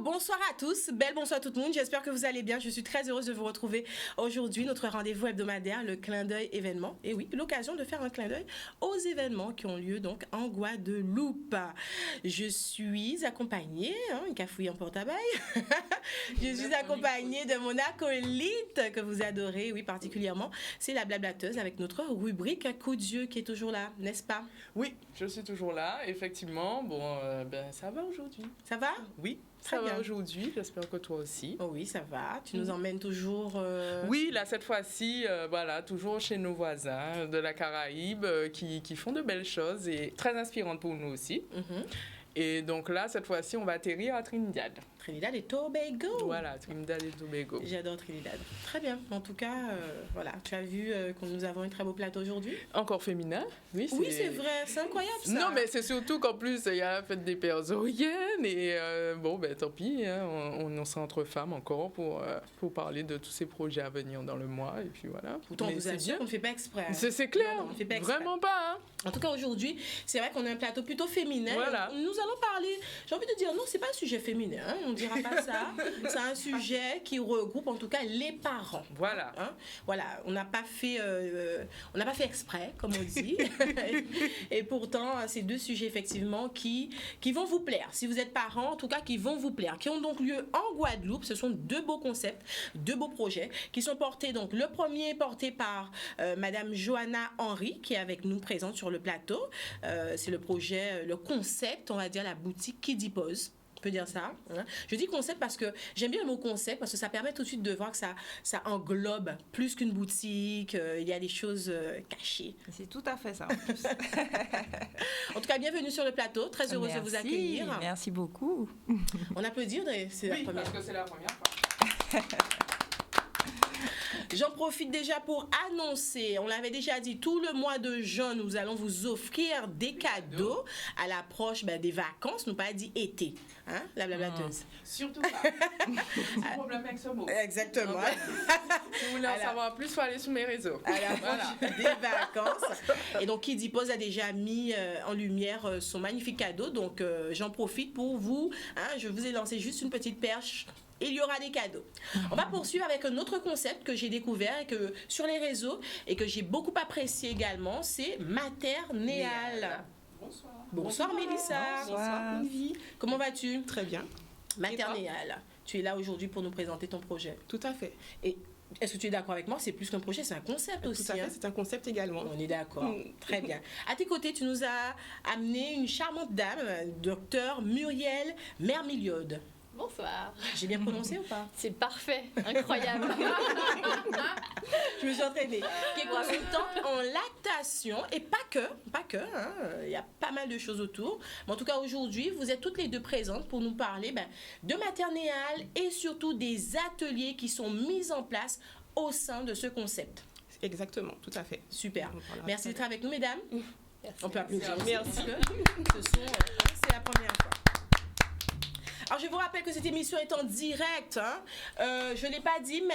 Bonsoir à tous, bonsoir à tout le monde, j'espère que vous allez bien, je suis très heureuse de vous retrouver aujourd'hui, notre rendez-vous hebdomadaire, le clin d'œil événement, et oui, l'occasion de faire un clin d'œil aux événements qui ont lieu donc en Guadeloupe. Je suis accompagnée, une cafouille en porte-abeille, je suis accompagnée de mon acolyte que vous adorez, oui particulièrement, c'est la blablateuse avec notre rubrique Coup de Dieu qui est toujours là, n'est-ce pas? Oui, je suis toujours là, effectivement, ça va aujourd'hui. Ça va? Oui. Très ça bien. va aujourd'hui, j'espère que toi aussi. Oh oui, ça va. Tu nous emmènes toujours... Oui, là, cette fois-ci, toujours chez nos voisins de la Caraïbe qui font de belles choses et très inspirantes pour nous aussi. Et donc là, cette fois-ci, on va atterrir à Trinidad. Trinidad et Tobago. Voilà, Trinidad et Tobago. J'adore Trinidad. Très bien. En tout cas, voilà. Tu as vu que nous avons un très beau plateau aujourd'hui. Encore féminin. Oui, c'est vrai. C'est incroyable, ça. Non, mais c'est surtout qu'en plus, il y a la fête des pères oriennes. Et tant pis, hein, on sera entre femmes encore pour parler de tous ces projets à venir dans le mois. Et puis voilà. Pourtant, on vous assure qu'on ne fait pas exprès. C'est clair. Non, on ne fait pas exprès. Vraiment pas. Hein. En tout cas, aujourd'hui, c'est vrai qu'on a un plateau plutôt féminin. Voilà. Nous allons parler... J'ai envie de dire, non, c'est pas un sujet féminin. Hein, on ne dira pas ça. C'est un sujet qui regroupe en tout cas les parents. Voilà. Hein? Voilà, on n'a pas fait exprès, comme on dit. Et pourtant, c'est deux sujets effectivement qui vont vous plaire. Si vous êtes parents, en tout cas, qui vont vous plaire, qui ont donc lieu en Guadeloupe. Ce sont deux beaux concepts, deux beaux projets qui sont portés. Donc, le premier est porté par Madame Johanna Henry, qui est avec nous présente sur le plateau. C'est le projet, le concept, on va dire, la boutique qui dipose. Peut dire ça. Hein. Je dis concept parce que j'aime bien le mot concept parce que ça permet tout de suite de voir que ça englobe plus qu'une boutique. Il y a des choses cachées. C'est tout à fait ça. En plus. En tout cas, bienvenue sur le plateau. Très heureuse de vous accueillir. Merci beaucoup. On applaudit, c'est la première. Parce que c'est la première fois. J'en profite déjà pour annoncer, on l'avait déjà dit, tout le mois de juin, nous allons vous offrir des cadeaux à l'approche des vacances, nous pas dit été, hein, la blablateuse. Surtout pas. C'est un problème avec ce mot. Exactement. Si vous voulez en savoir plus, il faut aller sur mes réseaux. À l'approche des vacances. Et donc, qui dipose a déjà mis en lumière son magnifique cadeau, donc j'en profite pour vous, hein, je vous ai lancé juste une petite perche. Il y aura des cadeaux. On va poursuivre avec un autre concept que j'ai découvert et que, sur les réseaux et que j'ai beaucoup apprécié également, c'est Maternéal. Bonsoir. Bonsoir Mélissa. Bonsoir. Comment vas-tu? Très bien. Maternéal. Tu es là aujourd'hui pour nous présenter ton projet. Tout à fait. Et est-ce que tu es d'accord avec moi? C'est plus qu'un projet, c'est un concept aussi. Tout à fait, c'est un concept également. On est d'accord. Très bien. À tes côtés, tu nous as amené une charmante dame, docteur Muriel Mermiliode. Bonsoir. J'ai bien prononcé ou pas? C'est parfait, incroyable. Je me suis entraînée. Qui est consultante en lactation et pas que. Hein, il y a pas mal de choses autour. Mais en tout cas, aujourd'hui, vous êtes toutes les deux présentes pour nous parler de Maternéal et surtout des ateliers qui sont mis en place au sein de ce concept. Exactement, tout à fait. Super. Merci d'être avec nous, mesdames. Merci. On peut applaudir. Merci. C'est la première fois. Alors, je vous rappelle que cette émission est en direct. Hein. Je ne l'ai pas dit, mais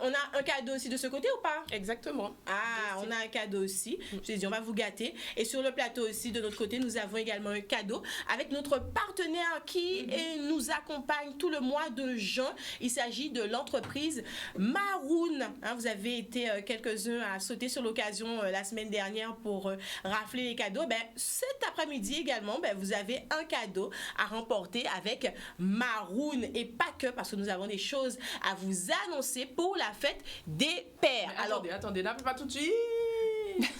on a un cadeau aussi de ce côté ou pas? Exactement. Ah, on a un cadeau aussi. Je t'ai dit, on va vous gâter. Et sur le plateau aussi, de notre côté, nous avons également un cadeau avec notre partenaire qui nous accompagne tout le mois de juin. Il s'agit de l'entreprise Maroon. Hein, vous avez été quelques-uns à sauter sur l'occasion la semaine dernière pour rafler les cadeaux. Cet après-midi également, vous avez un cadeau à remporter avec Maroon et pas que, parce que nous avons des choses à vous annoncer pour la fête des pères. Mais attendez, n'appelez pas tout de suite.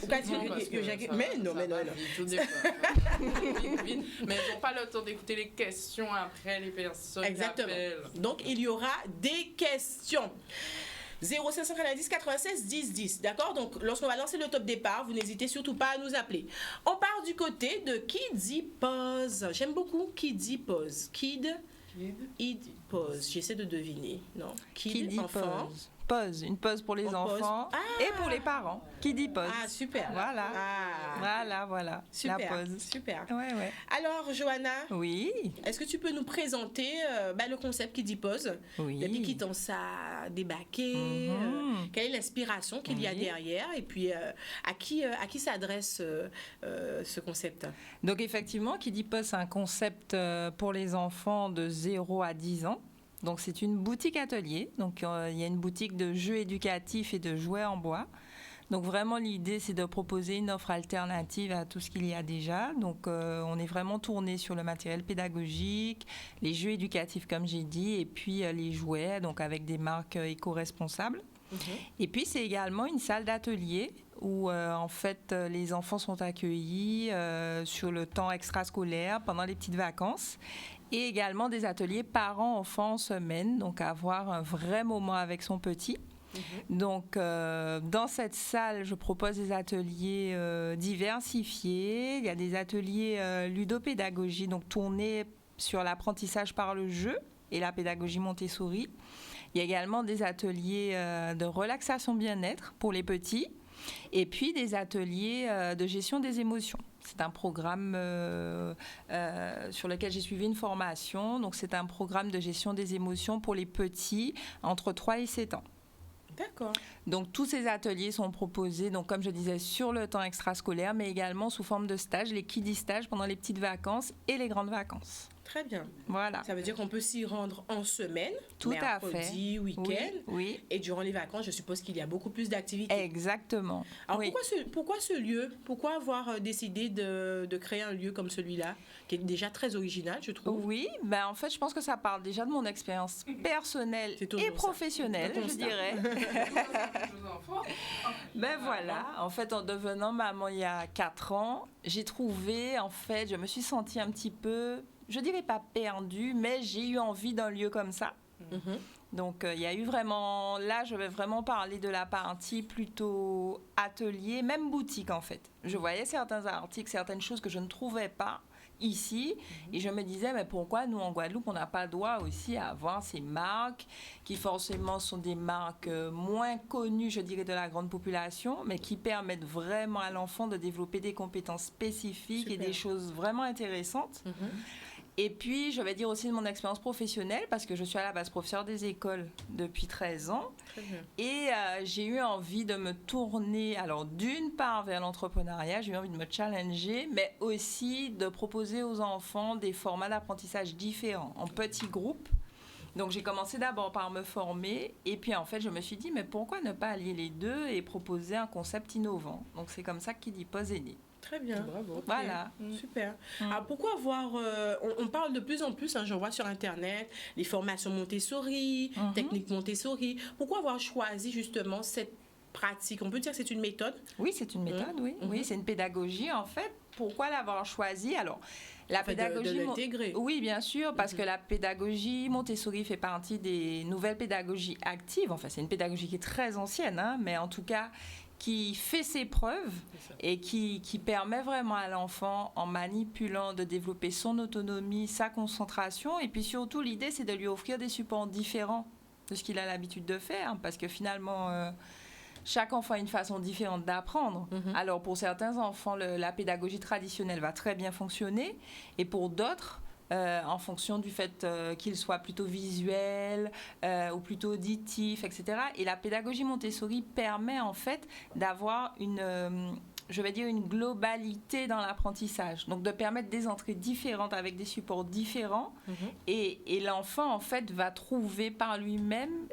Mais non. Mais ils n'ont pas le temps d'écouter les questions après les personnes. Exactement. Donc, il y aura des questions. 0590 96 10 10, d'accord? Donc, lorsqu'on va lancer le top départ, vous n'hésitez surtout pas à nous appeler. On part du côté de Kid Pose. J'aime beaucoup Kid Pose. Kid Pose. J'essaie de deviner. Non? Kid enfant. pause. Une pause pour les En pause. enfants et pour les parents. Qui dit pause? Ah, super. Voilà. Ah, Voilà. super. La pause. Super. Ouais. Alors, Johanna, Oui. est-ce que tu peux nous présenter le concept qui dit pause? Oui. Depuis qui t'en ça a débarqué, quelle est l'inspiration qu'il y a derrière et puis à qui s'adresse ce concept? Donc effectivement, qui dit pause, c'est un concept pour les enfants de 0 à 10 ans. Donc c'est une boutique atelier. Donc il y a une boutique de jeux éducatifs et de jouets en bois. Donc vraiment l'idée c'est de proposer une offre alternative à tout ce qu'il y a déjà. Donc on est vraiment tourné sur le matériel pédagogique, les jeux éducatifs comme j'ai dit, et puis les jouets, donc avec des marques éco-responsables. Et puis c'est également une salle d'atelier où en fait les enfants sont accueillis sur le temps extrascolaire pendant les petites vacances. Et également des ateliers parents-enfants en semaine, donc avoir un vrai moment avec son petit. Donc, dans cette salle, je propose des ateliers diversifiés. Il y a des ateliers ludopédagogie, donc tournés sur l'apprentissage par le jeu et la pédagogie Montessori. Il y a également des ateliers de relaxation bien-être pour les petits. Et puis des ateliers de gestion des émotions. C'est un programme sur lequel j'ai suivi une formation. Donc, c'est un programme de gestion des émotions pour les petits entre 3 et 7 ans. D'accord. Donc, tous ces ateliers sont proposés, donc, comme je disais, sur le temps extrascolaire, mais également sous forme de stage, les kiddie stages pendant les petites vacances et les grandes vacances. Très bien. Voilà. Ça veut dire qu'on peut s'y rendre en semaine, Tout à fait. mercredi, week-end. Oui. Et durant les vacances, je suppose qu'il y a beaucoup plus d'activités. Exactement. Alors Oui. pourquoi ce lieu? Pourquoi avoir décidé de créer un lieu comme celui-là, qui est déjà très original, je trouve? Oui, en fait, je pense que ça parle déjà de mon expérience personnelle C'est toujours et professionnelle, ça. je dirais. Voilà, en fait, en devenant maman il y a 4 ans, j'ai trouvé, en fait, je me suis sentie un petit peu, je dirais pas perdue, mais j'ai eu envie d'un lieu comme ça. Donc, il y a eu vraiment, là, je vais vraiment parler de la partie plutôt atelier, même boutique, en fait. Je voyais certains articles, certaines choses que je ne trouvais pas ici, et je me disais, mais pourquoi nous, en Guadeloupe, on n'a pas droit aussi à avoir ces marques qui forcément sont des marques moins connues, je dirais, de la grande population, mais qui permettent vraiment à l'enfant de développer des compétences spécifiques et des choses vraiment intéressantes. Et puis, je vais dire aussi de mon expérience professionnelle, parce que je suis à la base professeure des écoles depuis 13 ans. Très bien. Et j'ai eu envie de me tourner, alors d'une part vers l'entrepreneuriat, j'ai eu envie de me challenger, mais aussi de proposer aux enfants des formats d'apprentissage différents, en petits groupes. Donc, j'ai commencé d'abord par me former, et puis en fait, je me suis dit, mais pourquoi ne pas allier les deux et proposer un concept innovant? Donc, c'est comme ça que Kiddie Pause est né. Très bien. Bravo. Voilà. Super. Alors pourquoi avoir... on parle de plus en plus, je vois sur Internet, les formations Montessori, techniques Montessori. Pourquoi avoir choisi justement cette pratique? On peut dire que c'est une méthode? Oui, c'est une méthode, oui. Oui, c'est une pédagogie, en fait. Pourquoi l'avoir choisi? Alors, la pédagogie... de l'intégrer. Oui, bien sûr, parce que la pédagogie Montessori fait partie des nouvelles pédagogies actives. Enfin, c'est une pédagogie qui est très ancienne, mais en tout cas... qui fait ses preuves et qui permet vraiment à l'enfant, en manipulant, de développer son autonomie, sa concentration. Et puis surtout, l'idée, c'est de lui offrir des supports différents de ce qu'il a l'habitude de faire, parce que finalement, chaque enfant a une façon différente d'apprendre. Alors, pour certains enfants, la pédagogie traditionnelle va très bien fonctionner, et pour d'autres, en fonction du fait qu'il soit plutôt visuel ou plutôt auditif, etc. Et la pédagogie Montessori permet en fait d'avoir je vais dire une globalité dans l'apprentissage. Donc de permettre des entrées différentes avec des supports différents et l'enfant en fait va trouver par lui-même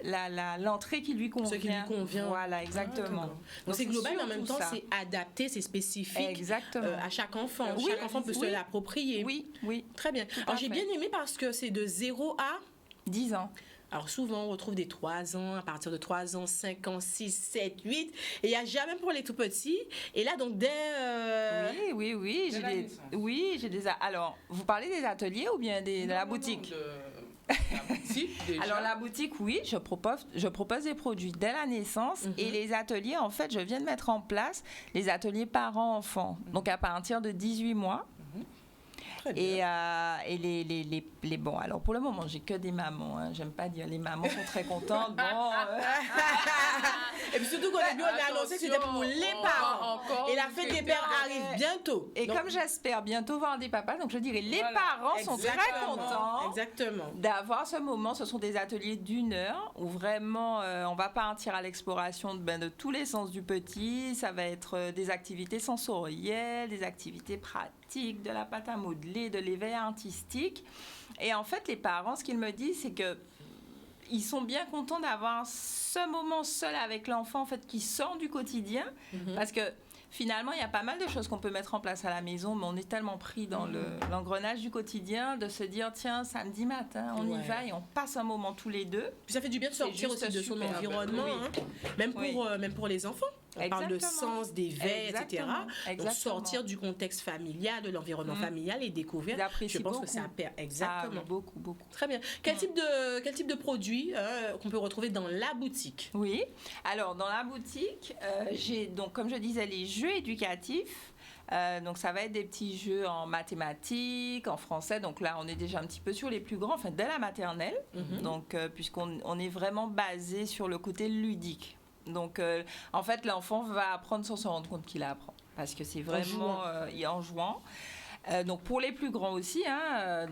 l'entrée qui lui convient. Ce qui lui convient. Voilà, exactement. Donc c'est global, mais en même surtout temps ça. c'est adapté, c'est spécifique Exactement. à chaque enfant. Oui, Chaque enfant peut se l'approprier. Oui, oui. Très bien. Alors j'ai fait. bien aimé parce que c'est de 0 à... 10 ans. Alors souvent, on retrouve des 3 ans, à partir de 3 ans, 5 ans, 6, 7, 8. Et il n'y a jamais pour les tout petits. Et là, donc, dès... Oui. J'ai des... Alors, vous parlez des ateliers ou bien de la boutique? La boutique, déjà. Alors, la boutique, oui, je propose des produits dès la naissance. Et les ateliers, en fait, je viens de mettre en place les ateliers parents-enfants. Donc, à partir de 18 mois. Très bien. Et les bon, alors pour le moment, j'ai que des mamans. Hein. J'aime pas dire les mamans sont très contentes. Bon, Et puis surtout qu'au début, on a annoncé que c'était pour les parents. Encore Et la fête des pères arrive bientôt. et Donc, comme j'espère bientôt voir des papas, donc je dirais les parents sont très exactement, contents. Exactement. D'avoir ce moment. Ce sont des ateliers d'1 heure où vraiment on va partir à l'exploration de tous les sens du petit. Ça va être des activités sensorielles, des activités pratiques, de la pâte à modeler, de l'éveil artistique. Et en fait, les parents, ce qu'ils me disent, c'est que ils sont bien contents d'avoir ce moment seul avec l'enfant, en fait, qui sort du quotidien, parce que finalement, il y a pas mal de choses qu'on peut mettre en place à la maison, mais on est tellement pris dans l'engrenage du quotidien de se dire, tiens, samedi matin, on y va et on passe un moment tous les deux. Puis ça fait du bien de sortir juste aussi de son super. environnement, Oui. hein. Même pour les enfants. On parle de Exactement. sens, d'éveil, etc. Exactement. Donc Exactement. sortir du contexte familial, de l'environnement familial et découvrir. J'apprécie Je pense que beaucoup. ça perd exactement. Ah, beaucoup, beaucoup. Très bien. Quel type de produit qu'on peut retrouver dans la boutique? Oui. Alors, dans la boutique, j'ai, donc, comme je disais, les jeux éducatifs. Donc, ça va être des petits jeux en mathématiques, en français. Donc là, on est déjà un petit peu sur les plus grands, enfin, dès la maternelle. Donc, puisqu'on est vraiment basé sur le côté ludique. Donc, en fait, l'enfant va apprendre sans se rendre compte qu'il apprend. Parce que c'est vraiment en jouant. Donc pour les plus grands aussi, hein,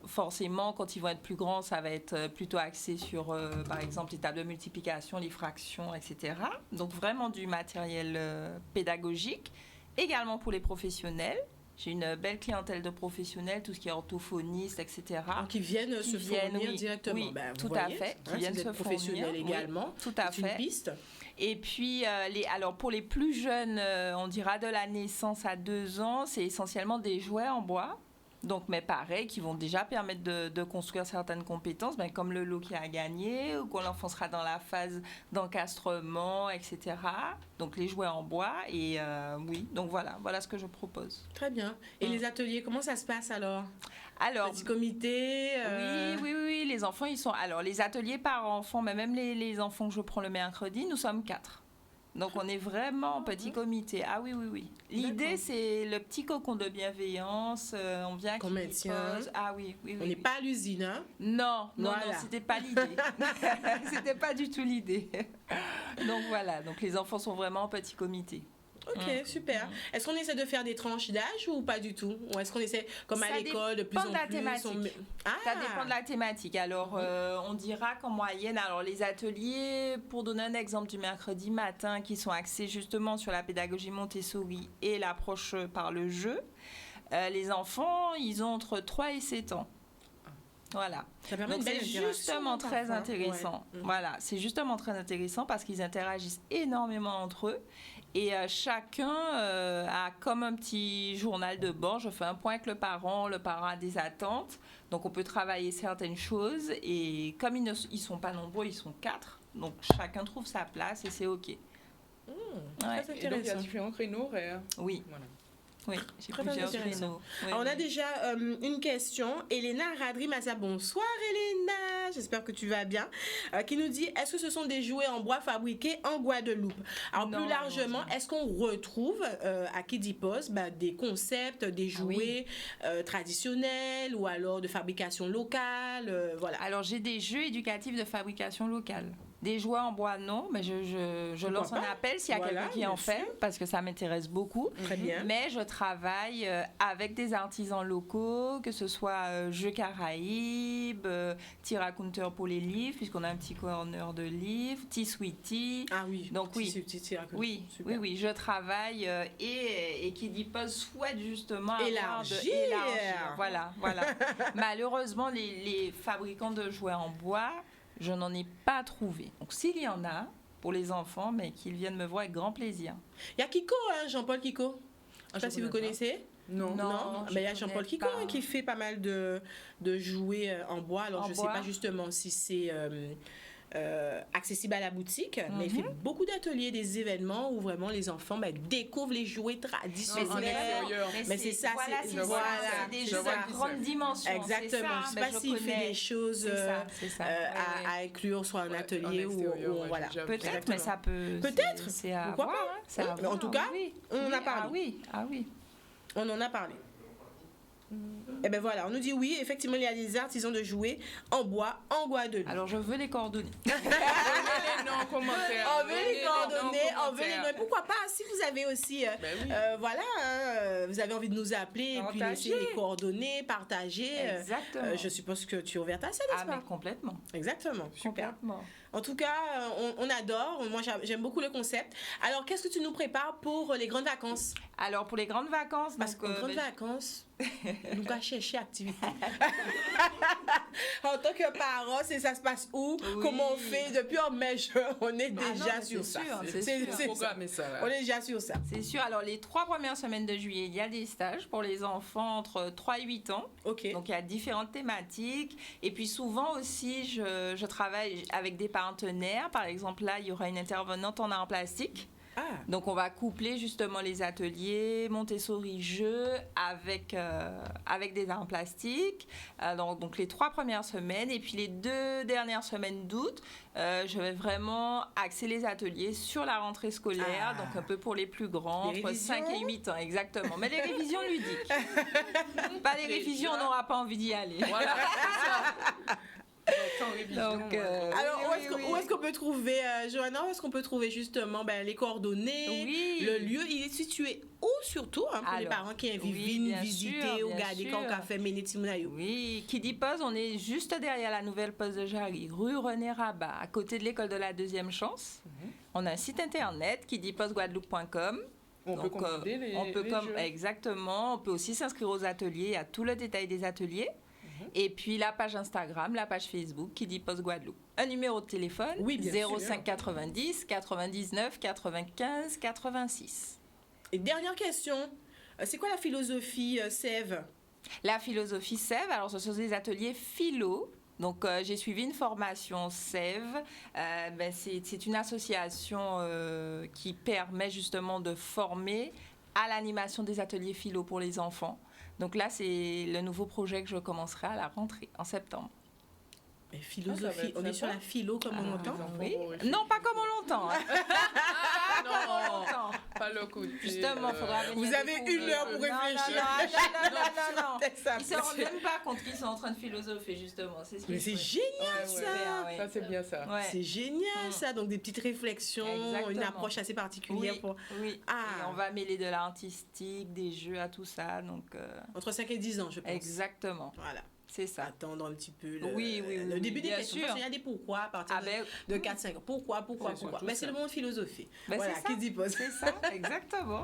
forcément quand ils vont être plus grands, ça va être plutôt axé sur par exemple les tables de multiplication, les fractions, etc. Donc vraiment du matériel pédagogique. Également pour les professionnels. J'ai une belle clientèle de professionnels, tout ce qui est orthophoniste, etc. Donc, qui viennent se fournir directement. Oui, Ben, tout vous à voyez, fait. Qui viennent se professionnels fournir, également. Oui, tout à C'est fait. une piste. Et puis, alors pour les plus jeunes, on dira de la naissance à 2 ans, c'est essentiellement des jouets en bois. Donc, mais pareil, qui vont déjà permettre de construire certaines compétences, ben, comme le lot qui a gagné, ou quand l'enfant sera dans la phase d'encastrement, etc. Donc, les jouets en bois. Et oui, donc voilà ce que je propose. Très bien. Et les ateliers, comment ça se passe alors? Alors, Petit comité oui, les enfants, ils sont... Alors, les ateliers par enfant, mais même les enfants que je prends le mercredi, nous sommes 4. Donc, on est vraiment en petit comité. Ah oui. L'idée, D'accord. c'est le petit cocon de bienveillance. On vient Qu'on qui maintient. pose. Ah oui. On n'est pas à l'usine, hein? Non, Voilà. c'était pas l'idée. C'était pas du tout l'idée. Donc, voilà. Donc, les enfants sont vraiment en petit comité. Ok, super. Est-ce qu'on essaie de faire des tranches d'âge ou pas du tout? Ou est-ce qu'on essaie, comme à Ça l'école, de plus dépend en de la plus thématique. Ah, Ça dépend de la thématique. Alors, on dira qu'en moyenne, alors les ateliers, pour donner un exemple du mercredi matin, qui sont axés justement sur la pédagogie Montessori et l'approche par le jeu, les enfants, ils ont entre 3 et 7 ans. Voilà. ça permet Donc une belle c'est interaction, justement très parfois. intéressant. Ouais. Voilà, c'est justement très intéressant parce qu'ils interagissent énormément entre eux et chacun a comme un petit journal de bord. Je fais un point avec le parent a des attentes, donc on peut travailler certaines choses et comme ils sont pas nombreux, ils sont 4, donc chacun trouve sa place et c'est ok. Ouais. Très Et donc, il y a intéressant. différents créneaux horaires. Oui, Voilà. oui, j'ai Très plusieurs intéressant. créneaux. Oui, Alors, on a oui. déjà une question. Elena Radri-Maza, bonsoir Elena, j'espère que tu vas bien, qui nous dit, est-ce que ce sont des jouets en bois fabriqués en Guadeloupe? Alors Non, plus largement, non. est-ce qu'on retrouve à Kidipos des concepts, des jouets traditionnels ou alors de fabrication locale, voilà. Alors, j'ai des jeux éducatifs de fabrication locale. Des jouets en bois, non, mais je lance un pas? appel s'il y a Voilà, quelqu'un qui en bien fait, sûr. parce que ça m'intéresse beaucoup. Très bien. Mais je travaille avec des artisans locaux, que ce soit Jeux Caraïbes, Tiracounter pour les livres, puisqu'on a un petit corner de livres, T-Sweetie. Ah oui. Donc oui. Super. Oui, je travaille et qui dit pas souhaite justement avoir Élargir. élargir. Voilà. Malheureusement, les fabricants de jouets en bois, je n'en ai pas trouvé. Donc s'il y en a pour les enfants, mais qu'ils viennent me voir avec grand plaisir. Il y a Kiko, hein, Jean-Paul Kiko. Je ne sais pas si vous connaissez. Non. Non, mais il y a je Jean-Paul connais Kiko pas. qui fait pas mal de jouets en bois. Alors, En je ne sais bois. pas justement si c'est accessible à la boutique, mais il fait beaucoup d'ateliers, des événements où vraiment les enfants découvrent les jouets traditionnels. En extérieur. Mais c'est ça, voilà, c'est- c'est voilà, c'est des c'est jeux ça. de grande dimension. Exactement. c'est ça, Je ne sais mais pas s'il fait connais. des choses C'est ça. à Ouais, ouais. inclure soit un Ouais, atelier en ou extérieur, ouais, voilà. j'ai déjà vu. Peut-être, Exactement. mais ça peut. Peut-être. C'est à Pourquoi voir. pas, Hein, c'est à Mais en voir, tout cas, oui. on en a Oui, parlé. Ah oui. On en a parlé. Eh ben voilà, on nous dit oui, effectivement, il y a des artisans de jouets en bois en Guadeloupe. Alors, je veux les coordonnées. Donnez les noms en commentaire. On veut les coordonnées, on veut les noms. Pourquoi pas, si vous avez aussi, Ben oui. voilà, vous avez envie de nous appeler et puis Partager. laisser les coordonnées, partager. Exactement. Je suppose que tu es ouverte à ça, n'est-ce Ah, pas? mais complètement. Exactement, super. Complètement. En tout cas, on adore. Moi, j'aime beaucoup le concept. Alors, qu'est-ce que tu nous prépares pour les grandes vacances? Alors, pour les grandes vacances, Parce donc, qu'en grandes vacances, nous allons chercher activité. En tant que parents, ça se passe où? Oui. Comment on fait? Depuis en mai, on est non, déjà mais sur c'est ça. sûr, C'est c'est sûr. ça. Programmer ça, là. On est déjà sur ça. c'est sûr. Alors, les 3 premières semaines de juillet, il y a des stages pour les enfants entre 3 et 8 ans. OK. Donc, il y a différentes thématiques. Et puis, souvent aussi, je travaille avec des partenaires. Par exemple, là, il y aura une intervenante en art en plastique. Ah, Donc, on va coupler justement les ateliers Montessori-jeux avec des arts en plastique. Donc, les 3 premières semaines. Et puis, les 2 dernières semaines d'août, je vais vraiment axer les ateliers sur la rentrée scolaire. Ah. Donc, un peu pour les plus grands, Les entre révisions? 5 et 8 ans, exactement. Mais les révisions ludiques. Pas les révisions, on n'aura pas envie d'y aller. Voilà, c'est ça. Donc, en révision, Donc, alors, oui, où est-ce qu'on peut trouver, Johanna, où est-ce qu'on peut trouver justement les coordonnées, Oui. le lieu? Il est situé où surtout, pour les Alors, parents qui oui, viennent bien visiter sûr, ou bien regarder quand on sûr. a fait Ménétimonaïo? Oui, qui dit pause, on est juste derrière la nouvelle poste de Jarry, rue René Rabat, à côté de l'école de la deuxième chance. On a un site internet qui dit posteguadeloupe.com. on peut commander les, on peut les comme jeux. exactement, on peut aussi s'inscrire aux ateliers, il y a tout le détail des ateliers. Et puis la page Instagram, la page Facebook qui dit Poste Guadeloupe. Un numéro de téléphone, Oui, bien 05 90 99 95 86. Et dernière question, c'est quoi la philosophie Sève? La philosophie Sève, alors ce sont des ateliers philo. Donc, j'ai suivi une formation Sève. C'est une association qui permet justement de former à l'animation des ateliers philo pour les enfants. Donc là, c'est le nouveau projet que je commencerai à la rentrée en septembre. Et Ah, ça philosophie, va être on est sur sympa. la philo comme on entend. enfants Oui. vont réfléchir. Non, pas comme on l'entend. Hein. Pas comme on Non, l'entend. pas le côté. Justement, il faudra venir Vous avez découvrir. 1 heure pour Non, réfléchir. Non. C'est ça. Ils ne se rendent même pas compte qu'ils sont en train de philosopher, justement. C'est ce Mais qu'ils c'est souhaitent. génial Ouais, ça. ouais. Ça, c'est bien ça. Ouais. C'est génial ça, donc des petites réflexions, une Exactement. approche assez particulière Oui, pour oui. Ah. Et on va mêler de l'artistique, des jeux à tout ça. Donc, entre 5 et 10 ans, je pense. exactement. Voilà. C'est ça. Attendre un petit peu le, Oui, le début des bien questions. sûr. Parce qu'il y a des pourquoi à partir Ah ben, de 4-5 ans. Pourquoi C'est surtout Mais c'est ça. le monde philosophie. Ben, voilà, c'est ça. qui dit pose. c'est ça, exactement.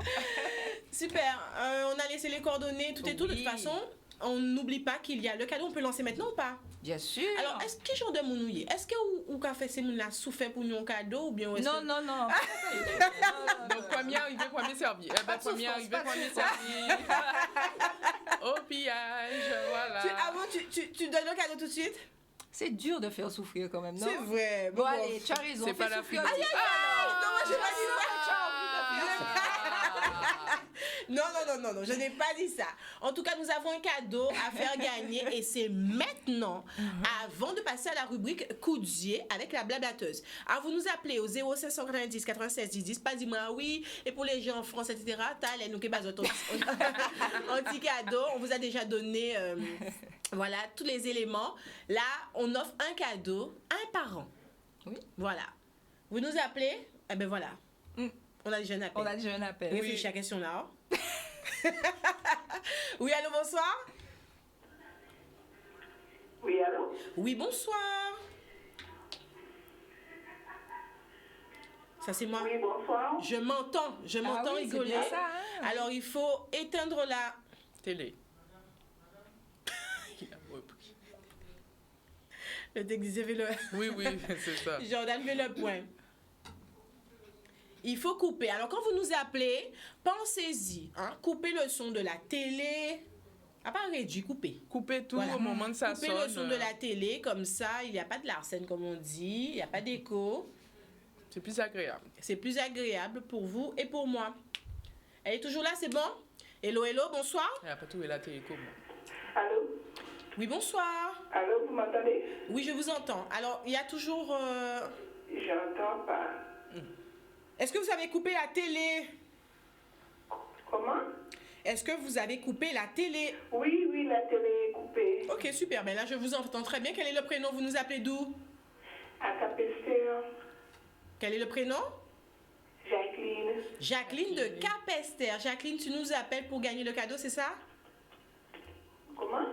Super. On a laissé les coordonnées, tout et tout. De toute Oui. façon, on n'oublie pas qu'il y a le cadeau. On peut lancer maintenant ou pas? Bien sûr. Alors, quel genre de mounouillé? Est-ce que ou qu'a fait ces mouns-là souffert pour nous un cadeau ou bien est-ce non, que- non, non. Donc, premier arrivé, premier servi. Eh ben, de premier souffrance, arrivé, pas de premier souffrance. servi. Au pillage, voilà. Tu donnes le cadeau tout de suite? C'est dur de faire souffrir quand même, non? C'est vrai. Bon, allez, tu as raison. C'est fais pas la souffrir. philosophie. Non, moi, j'ai pas dit ça. Ah. Non, je n'ai pas dit ça. En tout cas, nous avons un cadeau à faire gagner et c'est maintenant, avant de passer à la rubrique coup d'yeux avec la blablateuse. Alors, vous nous appelez au 0590 96 10 10, pas dis-moi oui, et pour les gens en France, etc., t'as nous qui basent un petit cadeau. On vous a déjà donné, voilà, tous les éléments. Là, on offre un cadeau à un parent. Oui. Voilà. Vous nous appelez, eh ben voilà. On a déjà un appel. On a déjà un appel. Réfléchis à la question là. Oui, allô, bonsoir. Oui, allô? Oui, bonsoir. Ça, c'est moi. Oui, bonsoir. Je m'entends Ah oui, c'est rigoler. bien ça, hein. Alors, il faut éteindre la... Télé. Il a repris. Le déguisé veut le... Oui, c'est ça. Jordan veut le point. Il faut couper. Alors, quand vous nous appelez, pensez-y. Hein? Coupez le son de la télé. À part réduit, coupez. Couper tout Voilà. au moment de ça Coupez sonne. le son de la télé, comme ça, il n'y a pas de larcène, comme on dit. Il n'y a pas d'écho. C'est plus agréable. C'est plus agréable pour vous et pour moi. Elle est toujours là, c'est bon? Hello, hello, bonsoir. Et après tout, il a télé comment? Allô? Oui, bonsoir. Allô, vous m'entendez? Oui, je vous entends. Alors, il y a toujours... J'entends pas. Est-ce que vous avez coupé la télé? Comment? Est-ce que vous avez coupé la télé? Oui, oui, la télé est coupée. Ok, super. Ben là, je vous entends très bien. Quel est le prénom? Vous nous appelez d'où? À Capester, Quel est le prénom? Jacqueline. Jacqueline de Capester. Jacqueline, tu nous appelles pour gagner le cadeau, c'est ça? Comment?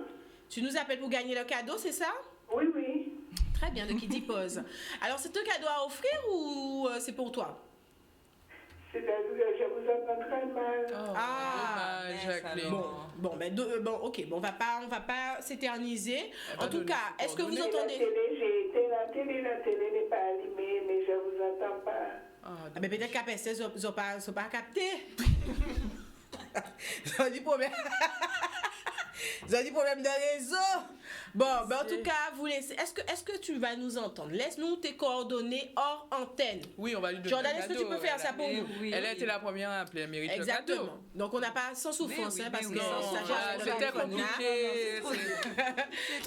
Tu nous appelles pour gagner le cadeau, c'est ça? Oui, oui. Très bien, de qui dit pause. Alors, c'est un cadeau à offrir ou c'est pour toi? C'est-à-dire que je vous entends très mal. Oh, Ah, dommage, mince Jacqueline. alors. Bon, ok, bon, on va pas s'éterniser. va En tout donner cas, ses est-ce que vous coordonnées. La entendez? télé, j'ai éteint la télé n'est pas allumée, mais je vous entends pas. Ah, Ah, ben peut-être qu'à Capester, ils n'ont pas capté. Ils ont dit problème. Ils ont dit problème de réseau. Bon, ben en tout cas, vous laissez. Est-ce que tu vas nous entendre? Laisse-nous tes coordonnées hors antenne. Oui, on va lui donner Jordan, un est-ce que tu cadeau, peux faire elle ça a- pour nous? Oui, Elle a oui. été la première à appeler, elle mérite le Exactement. cadeau. Donc on n'a pas sans souffrance, Mais oui, hein, parce mais que oui, sans ça souffrance. gère le C'était téléphone là. compliqué.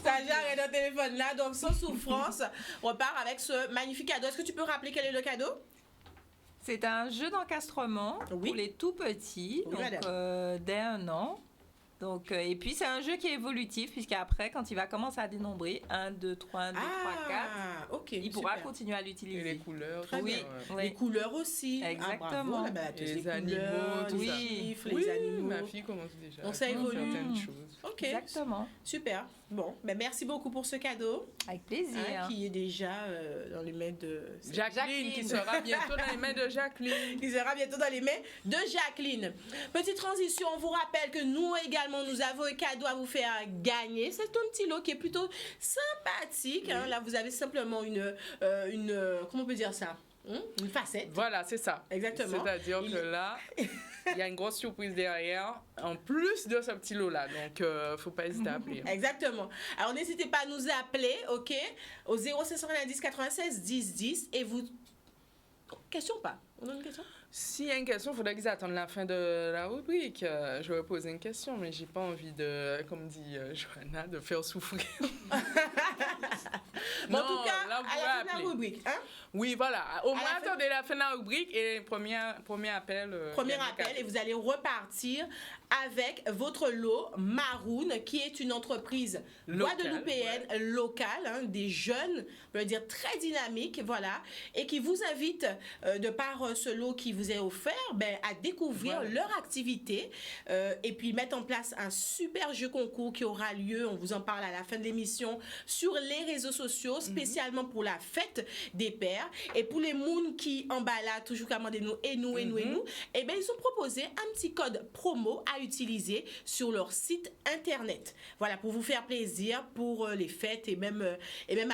Ça gère le téléphone là, donc sans souffrance, on repart avec ce magnifique cadeau. Est-ce que tu peux rappeler quel est le cadeau? C'est un jeu d'encastrement Oui. pour les tout petits, Oui, donc madame. dès 1 an. Donc, et puis c'est un jeu qui est évolutif, puisqu'après, quand il va commencer à dénombrer 1, 2, 3, 1, 2, 3, 4, ok. il pourra super. continuer à Et les l'utiliser. couleurs, Très tout bien. ça, ouais. Oui. Les couleurs aussi. Exactement. Ah, bravo, là, ben, Et les couleurs, animaux, tout les ça. chiffres, Oui, les animaux. ma fille commence déjà Donc, à ça faire évolue. certaines choses. Ok, Exactement. super. Bon, ben merci beaucoup pour ce cadeau Avec plaisir. hein, qui est déjà dans les mains de... Jacqueline, qui sera bientôt dans les mains de Jacqueline. Qui sera bientôt dans les mains de Jacqueline. Petite transition, on vous rappelle que nous également, nous avons un cadeau à vous faire gagner. C'est un petit lot qui est plutôt sympathique. Hein. Là, vous avez simplement une comment on peut dire ça? Une facette. Voilà, c'est ça. Exactement. C'est-à-dire Il- que là, il y a une grosse surprise derrière, en plus de ce petit lot-là. Donc, faut pas hésiter à appeler. Exactement. Alors, n'hésitez pas à nous appeler, OK, au 0590 96 10 10 et vous... Question ou pas? On a une question? S'il y a une question, il faudrait qu'ils attendent la fin de la rubrique. Je vais poser une question, mais j'ai pas envie de, comme dit Johanna, de faire souffrir. Bon, en Non, tout cas, là, vous à la pouvez fin de la appeler. rubrique, hein? Oui, voilà. Au moins, la fin- attendez la fin de la rubrique et premier appel. Premier gagne le appel cadeau. et vous allez repartir avec votre lot Maroon, qui est une entreprise Locale, guadeloupéenne locale, hein, des jeunes, on peut dire très dynamiques, voilà, et qui vous invite, de par ce lot qui vous est offert, ben, à découvrir Voilà. leur activité et puis mettre en place un super jeu concours qui aura lieu, on vous en parle à la fin de l'émission, sur les réseaux sociaux, spécialement pour la fête des pères. Et pour les mouns qui emballent toujours commander nous, et nous, eh bien, ils ont proposé un petit code promo à utiliser sur leur site internet. Voilà, pour vous faire plaisir pour les fêtes et même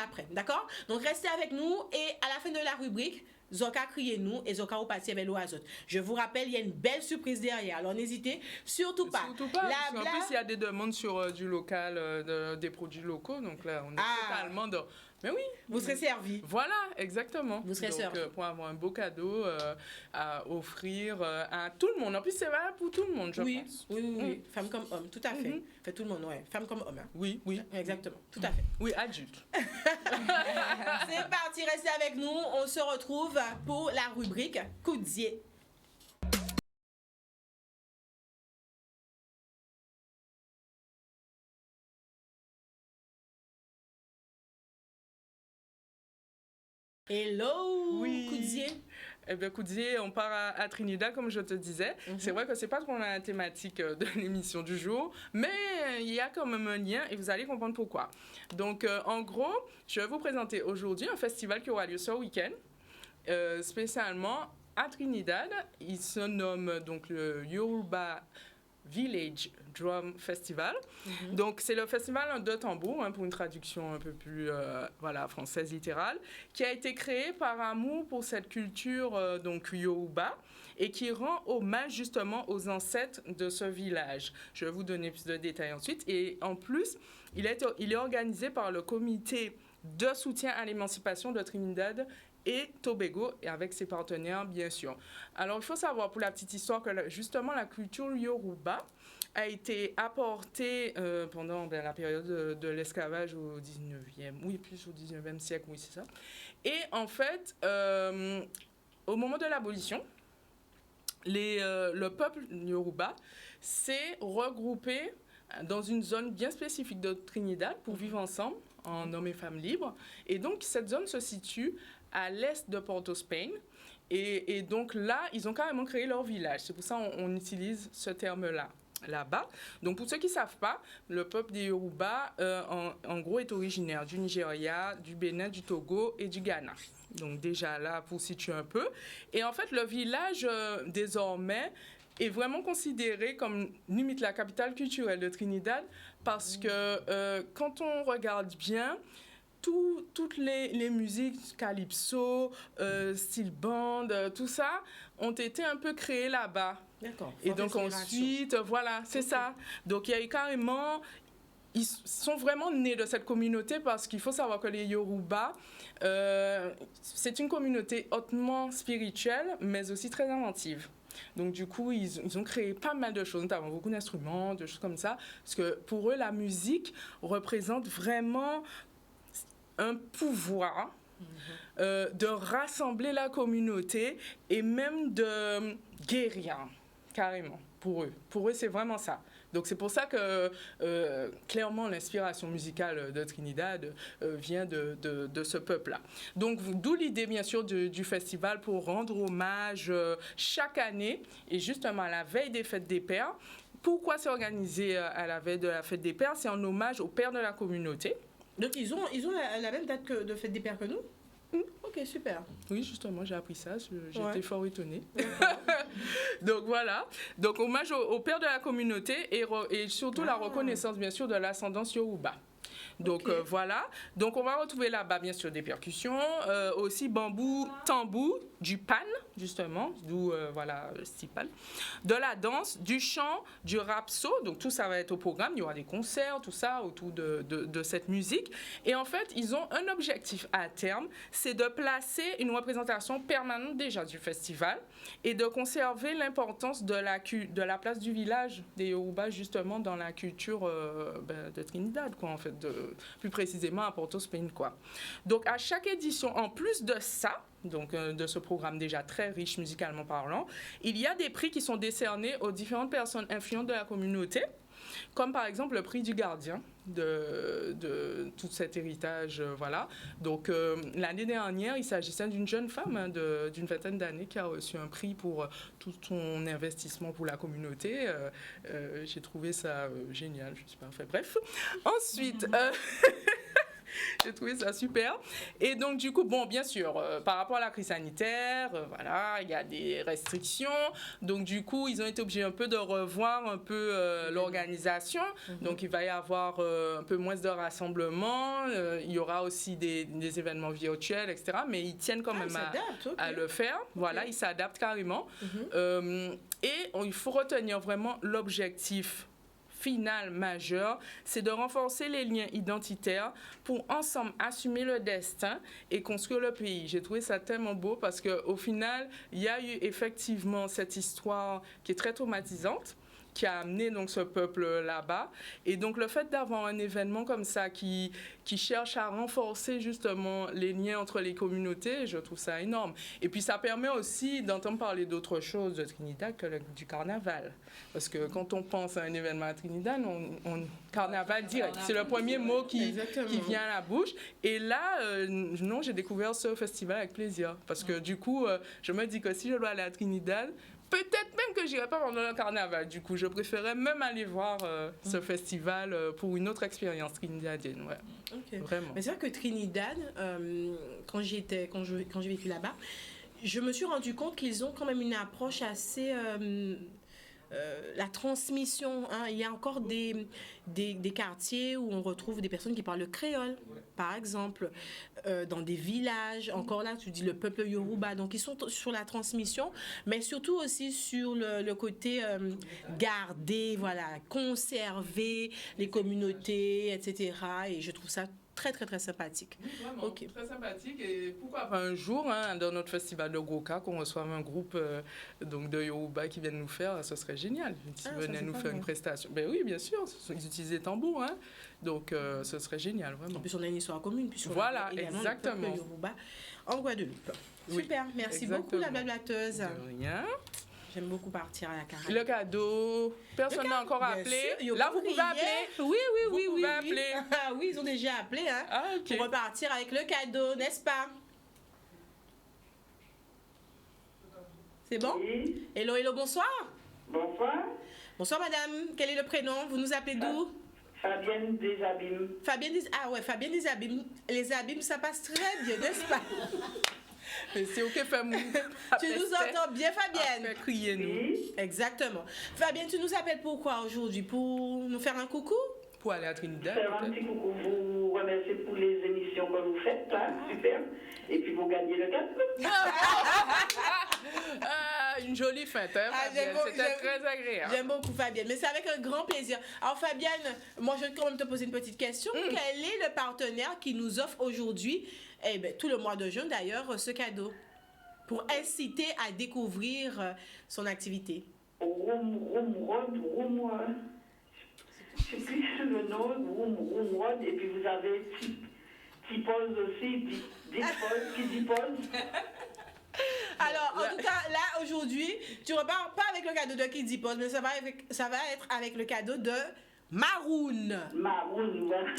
après. D'accord? Donc, restez avec nous et à la fin de la rubrique, Zoka criez nous et Zoka au parti avec l'oiseau. Je vous rappelle, il y a une belle surprise derrière. Alors, n'hésitez surtout pas. Surtout pas. La Parce qu'en blague- plus, il y a des demandes sur du local, des produits locaux. Donc là, on est totalement dans. Mais oui. Vous serez servis. Voilà, exactement. Vous serez donc, servi. pour avoir un beau cadeau à offrir à tout le monde. En plus, c'est valable pour tout le monde, je Oui, pense. oui. Femme comme homme, tout à fait. Fait tout le monde, ouais. Femme comme homme. Hein. Oui, oui. Exactement, tout à fait. Oui, adulte. C'est parti, restez avec nous. On se retrouve pour la rubrique Coudier. Hello, Oui. Coudier. Eh bien, Coudier, on part à Trinidad, comme je te disais. C'est vrai que c'est pas trop la thématique de l'émission du jour, mais il y a quand même un lien et vous allez comprendre pourquoi. Donc, en gros, je vais vous présenter aujourd'hui un festival qui aura lieu ce week-end, spécialement à Trinidad. Il se nomme donc le Yoruba Village Drum Festival. Donc, c'est le festival de tambour, hein, pour une traduction un peu plus française littérale, qui a été créé par amour pour cette culture donc Yoruba et qui rend hommage justement aux ancêtres de ce village. Je vais vous donner plus de détails ensuite. Et en plus, il est organisé par le comité de soutien à l'émancipation de Trinidad et Tobago, et avec ses partenaires, bien sûr. Alors, il faut savoir, pour la petite histoire, que justement, la culture Yoruba a été apportée pendant la période de l'esclavage au 19e, oui, plus au 19e siècle, oui, c'est ça. Et en fait, au moment de l'abolition, le peuple Yoruba s'est regroupé dans une zone bien spécifique de Trinidad pour vivre ensemble en hommes et femmes libres. Et donc, cette zone se situe à l'est de Port of Spain. Et donc là, ils ont carrément créé leur village. C'est pour ça qu'on utilise ce terme-là. Là-bas. Donc, pour ceux qui ne savent pas, le peuple des Yoruba, en gros, est originaire du Nigeria, du Bénin, du Togo et du Ghana. Donc, déjà là, pour situer un peu. Et en fait, le village, désormais, est vraiment considéré comme limite la capitale culturelle de Trinidad parce que quand on regarde bien, toutes les musiques calypso, style band, tout ça, ont été un peu créées là-bas. D'accord. Et donc ensuite, voilà, c'est ça. Donc il y a eu carrément... Ils sont vraiment nés de cette communauté parce qu'il faut savoir que les Yoruba, c'est une communauté hautement spirituelle, mais aussi très inventive. Donc, du coup, ils ont créé pas mal de choses, notamment beaucoup d'instruments, de choses comme ça, parce que pour eux, la musique représente vraiment un pouvoir de rassembler la communauté et même de guérir, carrément, pour eux. Pour eux, c'est vraiment ça. Donc, c'est pour ça que, clairement, l'inspiration musicale de Trinidad vient de ce peuple-là. Donc, d'où l'idée, bien sûr, du festival pour rendre hommage chaque année, et justement à la veille des Fêtes des Pères. Pourquoi c'est organisé à la veille de la Fête des Pères? C'est en hommage aux pères de la communauté. Donc, ils ont la même date de Fête des Pères que nous? Ok, super. Oui, justement, j'ai appris ça. J'ai été fort étonnée. Donc, voilà. Donc, hommage aux pères de la communauté et surtout la reconnaissance, bien sûr, de l'ascendance Yoruba. Donc, voilà. Donc, on va retrouver là-bas, bien sûr, des percussions, aussi bambou, tambour, du pan, justement, d'où, voilà, le style pan, de la danse, du chant, du rapso. Donc, tout ça va être au programme. Il y aura des concerts, tout ça, autour de cette musique. Et en fait, ils ont un objectif à terme, c'est de placer une représentation permanente déjà du festival et de conserver l'importance de la place du village des Yoruba, justement, dans la culture de Trinidad, quoi, en fait, plus précisément à Port of Spain, quoi. Donc, à chaque édition, en plus de ça, donc de ce programme déjà très riche musicalement parlant, il y a des prix qui sont décernés aux différentes personnes influentes de la communauté, comme par exemple le prix du gardien de tout cet héritage, voilà. Donc l'année dernière, il s'agissait d'une jeune femme d'une vingtaine d'années qui a reçu un prix pour tout son investissement pour la communauté. J'ai trouvé ça génial, je suis parfait. Bref, ensuite... J'ai trouvé ça super. Et donc, du coup, bon, bien sûr, par rapport à la crise sanitaire, voilà, il y a des restrictions. Donc, du coup, ils ont été obligés un peu de revoir un peu l'organisation. Donc, il va y avoir un peu moins de rassemblements. Il y aura aussi des événements virtuels, etc. Mais ils tiennent quand même à le faire. Voilà, ils s'adaptent carrément. Et il faut retenir vraiment l'objectif final majeur, c'est de renforcer les liens identitaires pour ensemble assumer le destin et construire le pays. J'ai trouvé ça tellement beau parce qu'au final, il y a eu effectivement cette histoire qui est très traumatisante, qui a amené donc ce peuple là-bas. Et donc le fait d'avoir un événement comme ça qui cherche à renforcer justement les liens entre les communautés, je trouve ça énorme. Et puis ça permet aussi d'entendre parler d'autres choses de Trinidad que du carnaval. Parce que quand on pense à un événement à Trinidad, on carnaval direct. C'est le premier mot qui vient à la bouche. Et là, non, j'ai découvert ce festival avec plaisir. Parce que du coup, je me dis que si je dois aller à Trinidad, peut-être même que j'irai pas pendant le carnaval. Du coup, je préférais même aller voir ce festival pour une autre expérience trinidadienne. Ouais. Okay. Vraiment. Mais c'est vrai que Trinidad, quand j'ai vécu là-bas, je me suis rendu compte qu'ils ont quand même une approche assez... la transmission, hein. Il y a encore des quartiers où on retrouve des personnes qui parlent le créole, par exemple, dans des villages. Encore là, tu dis le peuple Yoruba. Donc, ils sont sur la transmission, mais surtout aussi sur le côté garder, voilà, conserver les communautés, etc. Et je trouve ça très, très, très sympathique. Oui, vraiment, très sympathique. Et pourquoi pas un jour, hein, dans notre festival de Goka, qu'on reçoive un groupe donc de Yoruba qui viennent nous faire, ce serait génial. S'ils venaient nous faire une prestation. Ben oui, bien sûr, ils utilisent des tambours, hein. Donc ce serait génial, vraiment. En plus, on a une histoire commune. Voilà, exactement. Le peuple Yoruba en Guadeloupe. Oui, super, merci exactement. beaucoup la blablateuse. De rien. J'aime beaucoup partir à la Caraïbe. Le cadeau, personne n'a encore Bien appelé. sûr, Là, vous pouvez hier. appeler. Oui, oui, Vous oui, pouvez oui. appeler. Ah oui, ils ont déjà appelé, hein. Ah, ok. Pour repartir avec le cadeau, n'est-ce pas? C'est bon? Oui, Hello, hello, bonsoir. bonsoir. Bonsoir, madame. Quel est le prénom? Vous nous appelez d'où? Fabienne Desabîmes. Fabienne des... Ah ouais, Fabienne des Abîmes. Les Abîmes, ça passe très bien, n'est-ce pas? Mais c'est ok, fais-moi. Tu nous entends bien, Fabienne? Fais crier nous. Oui, Exactement. Fabienne, tu nous appelles pourquoi aujourd'hui? Pour nous faire un coucou? Pour aller à Trinidad. faire un petit coucou, vous remercier pour les émissions que vous faites, là, super. Et puis vous gagnez le cadeau. Ah, une jolie fête, hein, Ah, Fabienne. C'était très agréable. J'aime beaucoup Fabienne, mais c'est avec un grand plaisir. Alors Fabienne, moi je vais quand même te poser une petite question. Quel est le partenaire qui nous offre aujourd'hui, tout le mois de juin d'ailleurs, ce cadeau? Pour inciter à découvrir son activité. Je sais plus le nom, Room, et puis vous avez Tipose aussi, Dipose. Alors, en tout cas, là, aujourd'hui, tu repars pas avec le cadeau de Kiddy Post, mais ça va être avec le cadeau de Maroon. Maroon, voilà.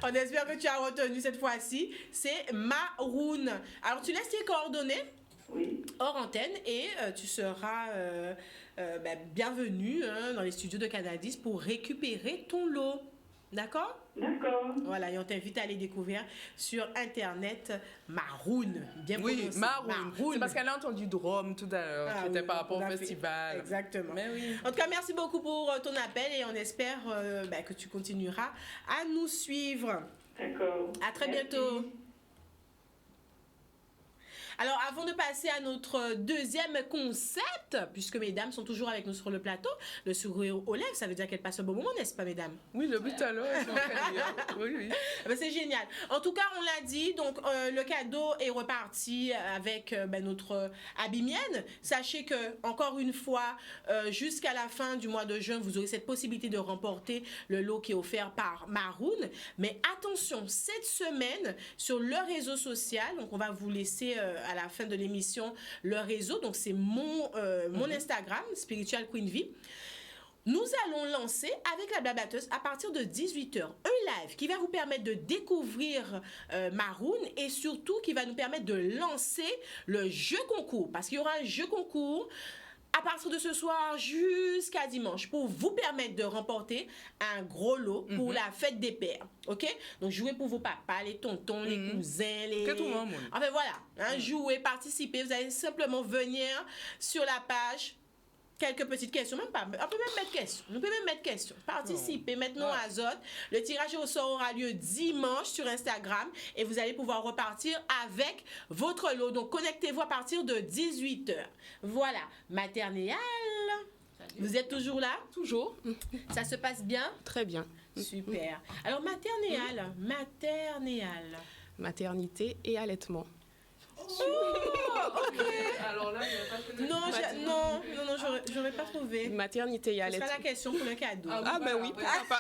On espère que tu as retenu cette fois-ci. C'est Maroon. Alors, tu laisses tes coordonnées Oui, hors antenne et tu seras bienvenue dans les studios de Canadis pour récupérer ton lot. D'accord? d'accord. Voilà, et on t'invite à aller découvrir sur Internet Maroon. Bien Oui, prononcé. Maroon. C'est parce qu'elle a entendu Drum tout à l'heure. Ah C'était oui, par rapport tout au à fait. festival. Exactement. Mais oui. En tout cas, merci beaucoup pour ton appel et on espère que tu continueras à nous suivre. D'accord. À très Merci. bientôt. Alors, avant de passer à notre deuxième concept, puisque mesdames sont toujours avec nous sur le plateau, le sourire aux lèvres, ça veut dire qu'elles passent un bon moment, n'est-ce pas, mesdames? Oui, le but à l'heure, elles sont très bien. Oui, oui. C'est génial. En tout cas, on l'a dit, donc le cadeau est reparti avec notre abimienne. Sachez que, encore une fois, jusqu'à la fin du mois de juin, vous aurez cette possibilité de remporter le lot qui est offert par Maroon. Mais attention, cette semaine, sur le réseau social, donc on va vous laisser à la fin de l'émission le réseau, donc c'est mon Instagram, Spiritual Queen V. Nous allons lancer avec la blablateuse à partir de 18h un live qui va vous permettre de découvrir Maroon et surtout qui va nous permettre de lancer le jeu concours parce qu'il y aura un jeu concours à partir de ce soir jusqu'à dimanche pour vous permettre de remporter un gros lot pour la fête des pères. OK? Donc, jouez pour vos papas, les tontons, les cousins, les... Que tout le monde. Enfin, voilà. Jouez, participez. Vous allez simplement venir sur la page. Quelques petites questions, même pas. On peut même mettre questions. Nous pouvons même mettre questions. Participez, maintenant à Azote. Le tirage au sort aura lieu dimanche sur Instagram et vous allez pouvoir repartir avec votre lot. Donc, connectez-vous à partir de 18h. Voilà. Maternelle. Vous êtes toujours là? Toujours. Ça se passe bien? Très bien. Super. Alors, maternelle. Maternité et allaitement. Alors là, il n'y a pas de... Non, j'aurais pas trouvé. Maternité et Ce allaitement. sera la question pour le cadeau. Ah ben oui, pourquoi pas.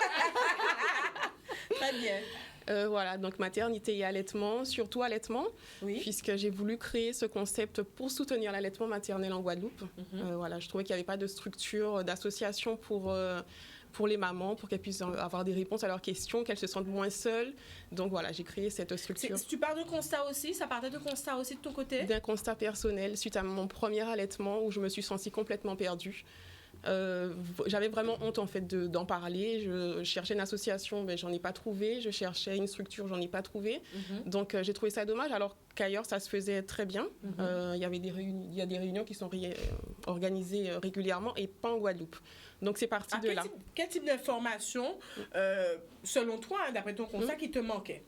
Très bien. Voilà, donc maternité et allaitement, surtout allaitement, Oui. puisque j'ai voulu créer ce concept pour soutenir l'allaitement maternel en Guadeloupe. Voilà, je trouvais qu'il n'y avait pas de structure, d'association pour les mamans, pour qu'elles puissent avoir des réponses à leurs questions, qu'elles se sentent moins seules. Donc voilà, j'ai créé cette structure. Tu parles de constat aussi? Ça partait de constat aussi de ton côté? D'un constat personnel suite à mon premier allaitement où je me suis sentie complètement perdue. J'avais vraiment honte en fait d'en parler. Je cherchais une association, mais j'en ai pas trouvé. Je cherchais une structure, j'en ai pas trouvé. Donc j'ai trouvé ça dommage, alors qu'ailleurs ça se faisait très bien. Il y a des réunions qui sont organisées régulièrement et pas en Guadeloupe. Donc c'est parti de là. Quel type d'information, selon toi, d'après ton constat, qui te manquait?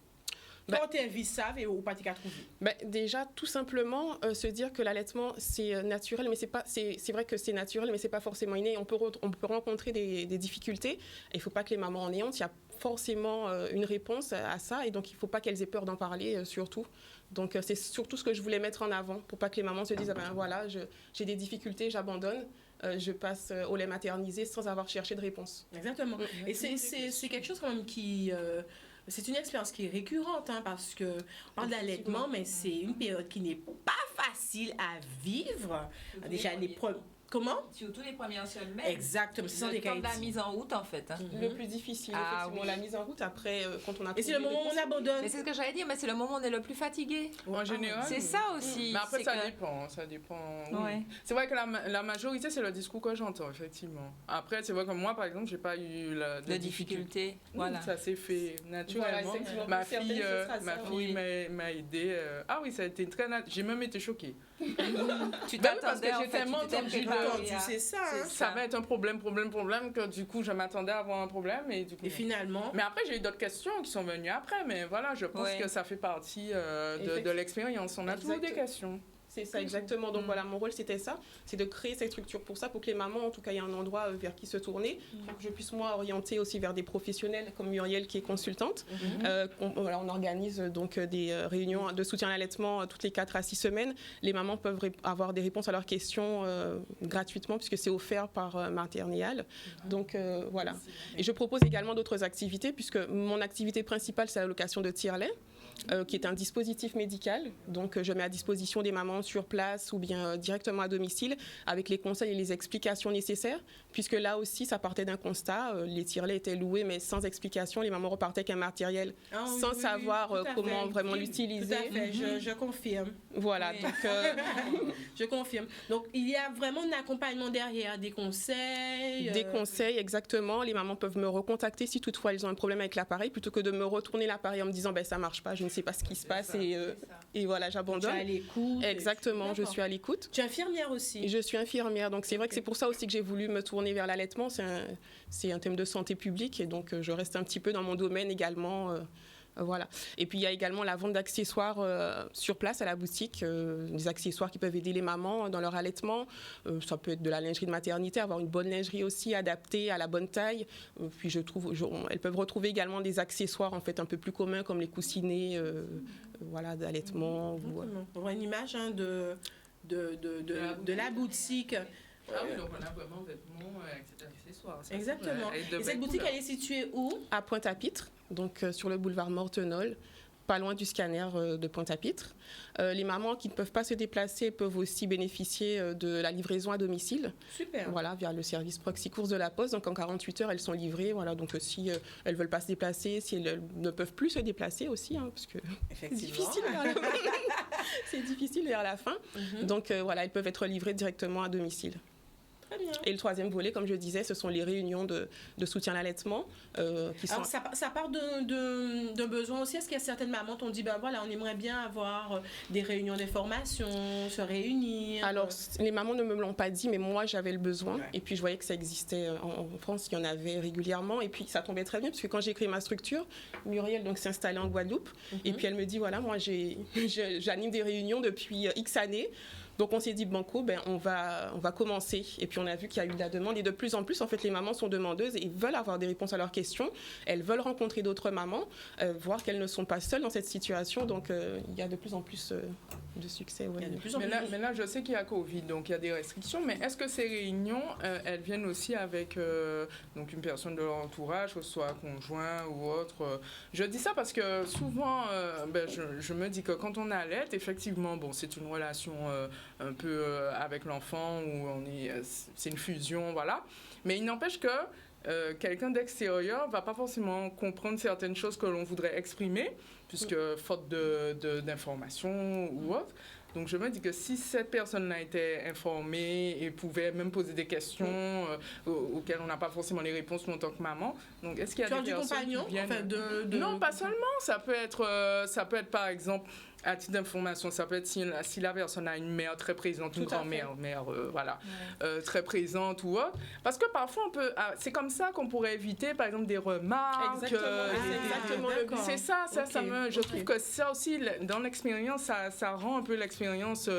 Quand tu es vissave et ou pas t'y trouvé? Déjà, tout simplement, se dire que l'allaitement, c'est naturel, mais c'est vrai que c'est naturel, mais c'est pas forcément inné. On peut rencontrer des difficultés. Il faut pas que les mamans en aient honte. Il y a forcément une réponse à ça, et donc il faut pas qu'elles aient peur d'en parler, surtout. Donc c'est surtout ce que je voulais mettre en avant, pour pas que les mamans se disent voilà, j'ai des difficultés, j'abandonne. Je passe au lait maternisé sans avoir cherché de réponse. Exactement. Et c'est quelque chose quand même qui c'est une expérience qui est récurrente, hein, parce que on parle d'allaitement, mais c'est une période qui n'est pas facile à vivre. Déjà, Comment? Surtout les premières semaines. Exactement, c'est ça des cas. De la mise en route, en fait. Hein. Le plus difficile, effectivement, la mise en route. Après, quand on a... Et c'est le moment où on abandonne. Mais c'est ce que j'allais dire, mais c'est le moment où on est le plus fatigué. En général. C'est ça aussi. Mais après, ça dépend. Oui. Ouais. C'est vrai que la majorité, c'est le discours que j'entends, effectivement. Après, c'est vrai que moi, par exemple, j'ai pas eu de difficulté. Voilà. Ça s'est fait naturellement. Voilà, ma fille m'a aidée. Ah oui, ça a été très naturel. J'ai même été choquée. Tu Même parce que t'attendais, en j'ai fait, tellement tu t'es entendu préparé, Tu hein. sais ça, hein. ça va être un problème, que du coup, je m'attendais à avoir un problème. Et, du coup, Et finalement... Mais après, j'ai eu d'autres questions qui sont venues après. Mais voilà, je pense que ça fait partie de l'expérience. On a toujours des questions. C'est ça, exactement. Donc voilà, mon rôle, c'était ça. C'est de créer cette structure pour ça, pour que les mamans, en tout cas, il y ait un endroit vers qui se tourner, pour que je puisse, moi, orienter aussi vers des professionnels comme Muriel, qui est consultante. On organise donc des réunions de soutien à l'allaitement toutes les 4 à 6 semaines. Les mamans peuvent avoir des réponses à leurs questions gratuitement, puisque c'est offert par Maternelle. Donc voilà. Et je propose également d'autres activités, puisque mon activité principale, c'est la location de tire-lait. Qui est un dispositif médical. Donc, je mets à disposition des mamans sur place ou bien directement à domicile avec les conseils et les explications nécessaires, puisque là aussi, ça partait d'un constat. Les tire-laits étaient loués, mais sans explication. Les mamans repartaient avec un matériel sans savoir comment vraiment l'utiliser. Tout à fait, je confirme. Voilà, donc... Je confirme. Donc, il y a vraiment un accompagnement derrière, des conseils. Des conseils, exactement. Les mamans peuvent me recontacter si toutefois elles ont un problème avec l'appareil, plutôt que de me retourner l'appareil en me disant ça marche pas, je ne sais pas ce qui se passe et voilà, j'abandonne. Tu es à l'écoute. Exactement, je suis à l'écoute. Tu es infirmière aussi. Je suis infirmière, donc c'est vrai que c'est pour ça aussi que j'ai voulu me tourner vers l'allaitement. C'est un thème de santé publique et donc je reste un petit peu dans mon domaine également. Voilà. Et puis il y a également la vente d'accessoires sur place à la boutique, des accessoires qui peuvent aider les mamans dans leur allaitement. Ça peut être de la lingerie de maternité, avoir une bonne lingerie aussi adaptée à la bonne taille. Puis elles peuvent retrouver également des accessoires en fait un peu plus communs comme les coussinets, voilà, d'allaitement. On voit une image de la boutique. Ah oui, donc on a vraiment vêtements, etc. accessoires. Exactement. Et cette boutique, elle est située où? À Pointe-à-Pitre, donc sur le boulevard Mortenol, pas loin du scanner de Pointe-à-Pitre. Les mamans qui ne peuvent pas se déplacer peuvent aussi bénéficier de la livraison à domicile. Super. Voilà, via le service Proxy Courses de la Poste. Donc en 48 heures, elles sont livrées. Voilà, donc si elles ne veulent pas se déplacer, si elles ne peuvent plus se déplacer aussi, hein, parce que c'est difficile vers la fin. C'est difficile vers la fin. Donc voilà, elles peuvent être livrées directement à domicile. Très bien. Et le troisième volet, comme je disais, ce sont les réunions de soutien à l'allaitement. Alors, ça part d'un besoin aussi. Est-ce qu'il y a certaines mamans qui ont dit, ben voilà, on aimerait bien avoir des réunions d'information, se réunir? Alors, les mamans ne me l'ont pas dit, mais moi, j'avais le besoin. Ouais. Et puis, je voyais que ça existait en France, il y en avait régulièrement. Et puis, ça tombait très bien, parce que quand j'ai créé ma structure, Muriel s'est installée en Guadeloupe. Et puis, elle me dit, voilà, moi, j'anime des réunions depuis X années. Donc on s'est dit banco, on va commencer. Et puis on a vu qu'il y a eu de la demande et de plus en plus en fait les mamans sont demandeuses et veulent avoir des réponses à leurs questions. Elles veulent rencontrer d'autres mamans, voir qu'elles ne sont pas seules dans cette situation. Donc il y a de plus en plus de succès. Ouais. Mais là je sais qu'il y a Covid, donc il y a des restrictions. Mais est-ce que ces réunions, elles viennent aussi avec donc une personne de leur entourage, que ce soit conjoint ou autre? Je dis ça parce que souvent, je me dis que quand on allait, effectivement, c'est une relation un peu avec l'enfant où c'est une fusion, voilà. Mais il n'empêche que quelqu'un d'extérieur va pas forcément comprendre certaines choses que l'on voudrait exprimer, puisque faute d'informations ou autre. Donc je me dis que si cette personne-là était informée et pouvait même poser des questions auxquelles on n'a pas forcément les réponses nous en tant que maman, donc est-ce qu'il y a des personnes qui viennent... Enfin, Non, pas seulement. Ça peut être par exemple, à titre d'information, ça peut être si la personne a une mère très présente, une grand-mère, très présente ou autre. Parce que parfois, c'est comme ça qu'on pourrait éviter, par exemple, des remarques. Exactement. C'est ça, je trouve que ça aussi, dans l'expérience, ça rend un peu l'expérience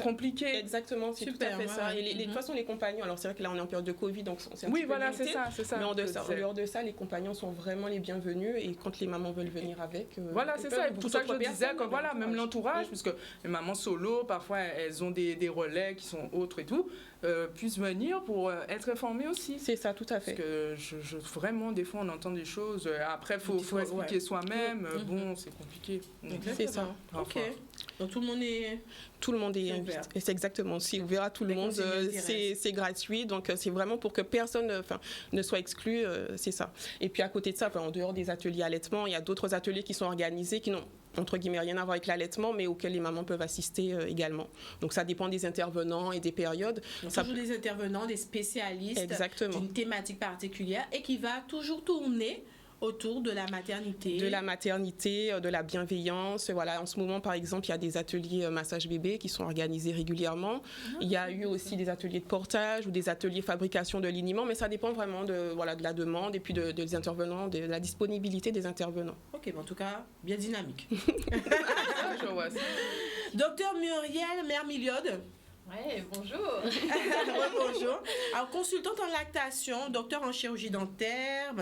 compliquée. Exactement, c'est tout à fait ça. Et de toute façon, les compagnons, alors c'est vrai que là, on est en période de Covid, donc c'est un petit peu limité, c'est ça. Mais en dehors de ça, les compagnons sont vraiment les bienvenus et quand les mamans veulent venir avec... Voilà, c'est ça. Et pour ça que je disais que voilà, même même l'entourage, parce que les mamans solo, parfois, elles ont des relais qui sont autres et tout, puissent venir pour être informées aussi. C'est ça, tout à fait. Parce que vraiment, des fois, on entend des choses. Après, il faut expliquer soi-même. Bon, c'est compliqué. C'est ça. Ok. Donc tout le monde est ouvert. Et c'est exactement, c'est ouvert à tout le monde. C'est gratuit. Donc c'est vraiment pour que personne ne soit exclu. C'est ça. Et puis à côté de ça, en dehors des ateliers allaitement, il y a d'autres ateliers qui sont organisés qui n'ont entre guillemets rien à voir avec l'allaitement, mais auxquels les mamans peuvent assister également. Donc ça dépend des intervenants et des périodes. Donc toujours des intervenants, des spécialistes d'une thématique particulière et qui va toujours tourner autour de la maternité. De la maternité, de la bienveillance. Voilà, en ce moment, par exemple, il y a des ateliers massage bébé qui sont organisés régulièrement. Il y a eu aussi des ateliers de portage ou des ateliers fabrication de liniment, mais ça dépend vraiment de la demande et puis des intervenants, de la disponibilité des intervenants. Ok, en tout cas, bien dynamique. Je vois ça. Docteur Muriel Mermiliode. Ouais, bonjour. Bonjour. Alors, consultante en lactation, docteur en chirurgie dentaire,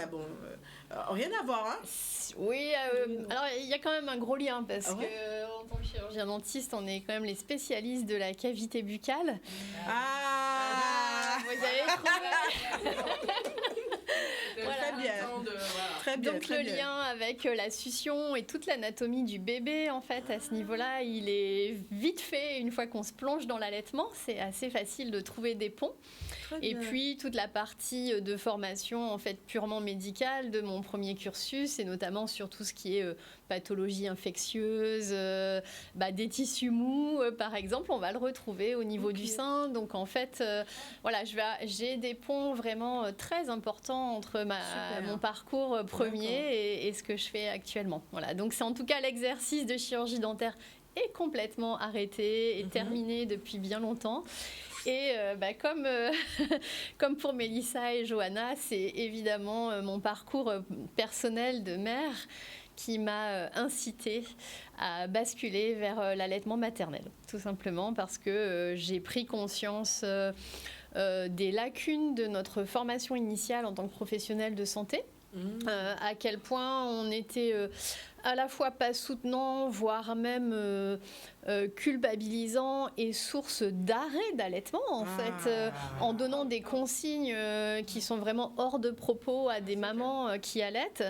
rien à voir, hein? Oui, alors il y a quand même un gros lien parce que en tant que chirurgien dentiste, on est quand même les spécialistes de la cavité buccale. Vous avez trouvé. Très bien. Très bien. Donc le lien avec la succion et toute l'anatomie du bébé, en fait, à ce niveau-là, il est vite fait. Une fois qu'on se plonge dans l'allaitement, c'est assez facile de trouver des ponts. Et puis toute la partie de formation en fait purement médicale de mon premier cursus, et notamment sur tout ce qui est pathologie infectieuse, des tissus mous par exemple, on va le retrouver au niveau du sein. Donc en fait, j'ai des ponts vraiment très importants entre mon parcours premier et ce que je fais actuellement. Voilà, donc c'est en tout cas l'exercice de chirurgie dentaire est complètement arrêté et terminé depuis bien longtemps. Et comme pour Mélissa et Johanna, c'est évidemment mon parcours personnel de mère qui m'a incitée à basculer vers l'allaitement maternel. Tout simplement parce que j'ai pris conscience des lacunes de notre formation initiale en tant que professionnel de santé. À quel point on était à la fois pas soutenant, voire même culpabilisant et source d'arrêt d'allaitement en fait, en donnant des consignes qui sont vraiment hors de propos à des mamans qui allaitent.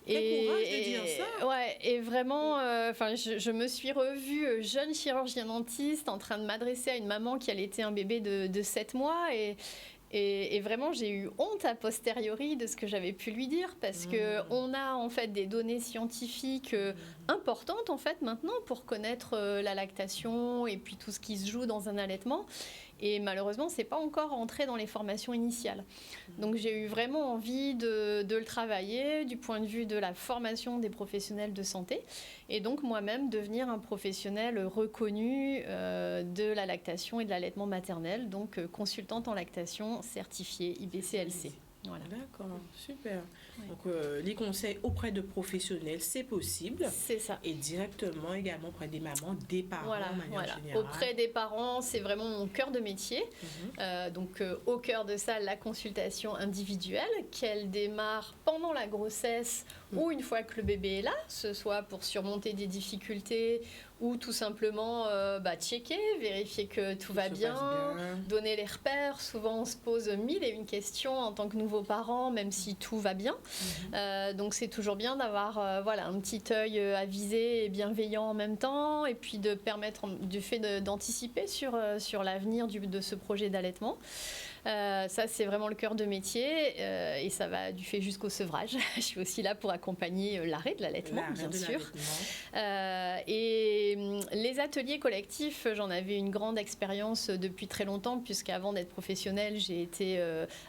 Et vraiment, je me suis revue jeune chirurgien dentiste en train de m'adresser à une maman qui allaitait un bébé de 7 mois et vraiment, j'ai eu honte a posteriori de ce que j'avais pu lui dire parce qu'on a en fait des données scientifiques importantes en fait maintenant pour connaître la lactation et puis tout ce qui se joue dans un allaitement. Et malheureusement, c'est pas encore entré dans les formations initiales. Donc j'ai eu vraiment envie de le travailler du point de vue de la formation des professionnels de santé et donc moi-même devenir un professionnel reconnu de la lactation et de l'allaitement maternel, donc consultante en lactation certifiée IBCLC. Voilà. D'accord, super. Donc, les conseils auprès de professionnels, c'est possible. C'est ça. Et directement également auprès des mamans, des parents, de manière générale. Auprès des parents, c'est vraiment mon cœur de métier. Donc, au cœur de ça, la consultation individuelle, qu'elle démarre pendant la grossesse ou une fois que le bébé est là, ce soit pour surmonter des difficultés ou tout simplement checker, vérifier que tout va bien, donner les repères. Souvent, on se pose 1001 questions en tant que nouveau parent, même si tout va bien. Donc, c'est toujours bien d'avoir un petit œil avisé et bienveillant en même temps, et puis de permettre du fait d'anticiper sur l'avenir de ce projet d'allaitement. Ça, c'est vraiment le cœur de métier et ça va du fait jusqu'au sevrage. Je suis aussi là pour accompagner l'arrêt de l'allaitement, bien sûr. Et les ateliers collectifs, j'en avais une grande expérience depuis très longtemps, puisqu'avant d'être professionnelle, j'ai été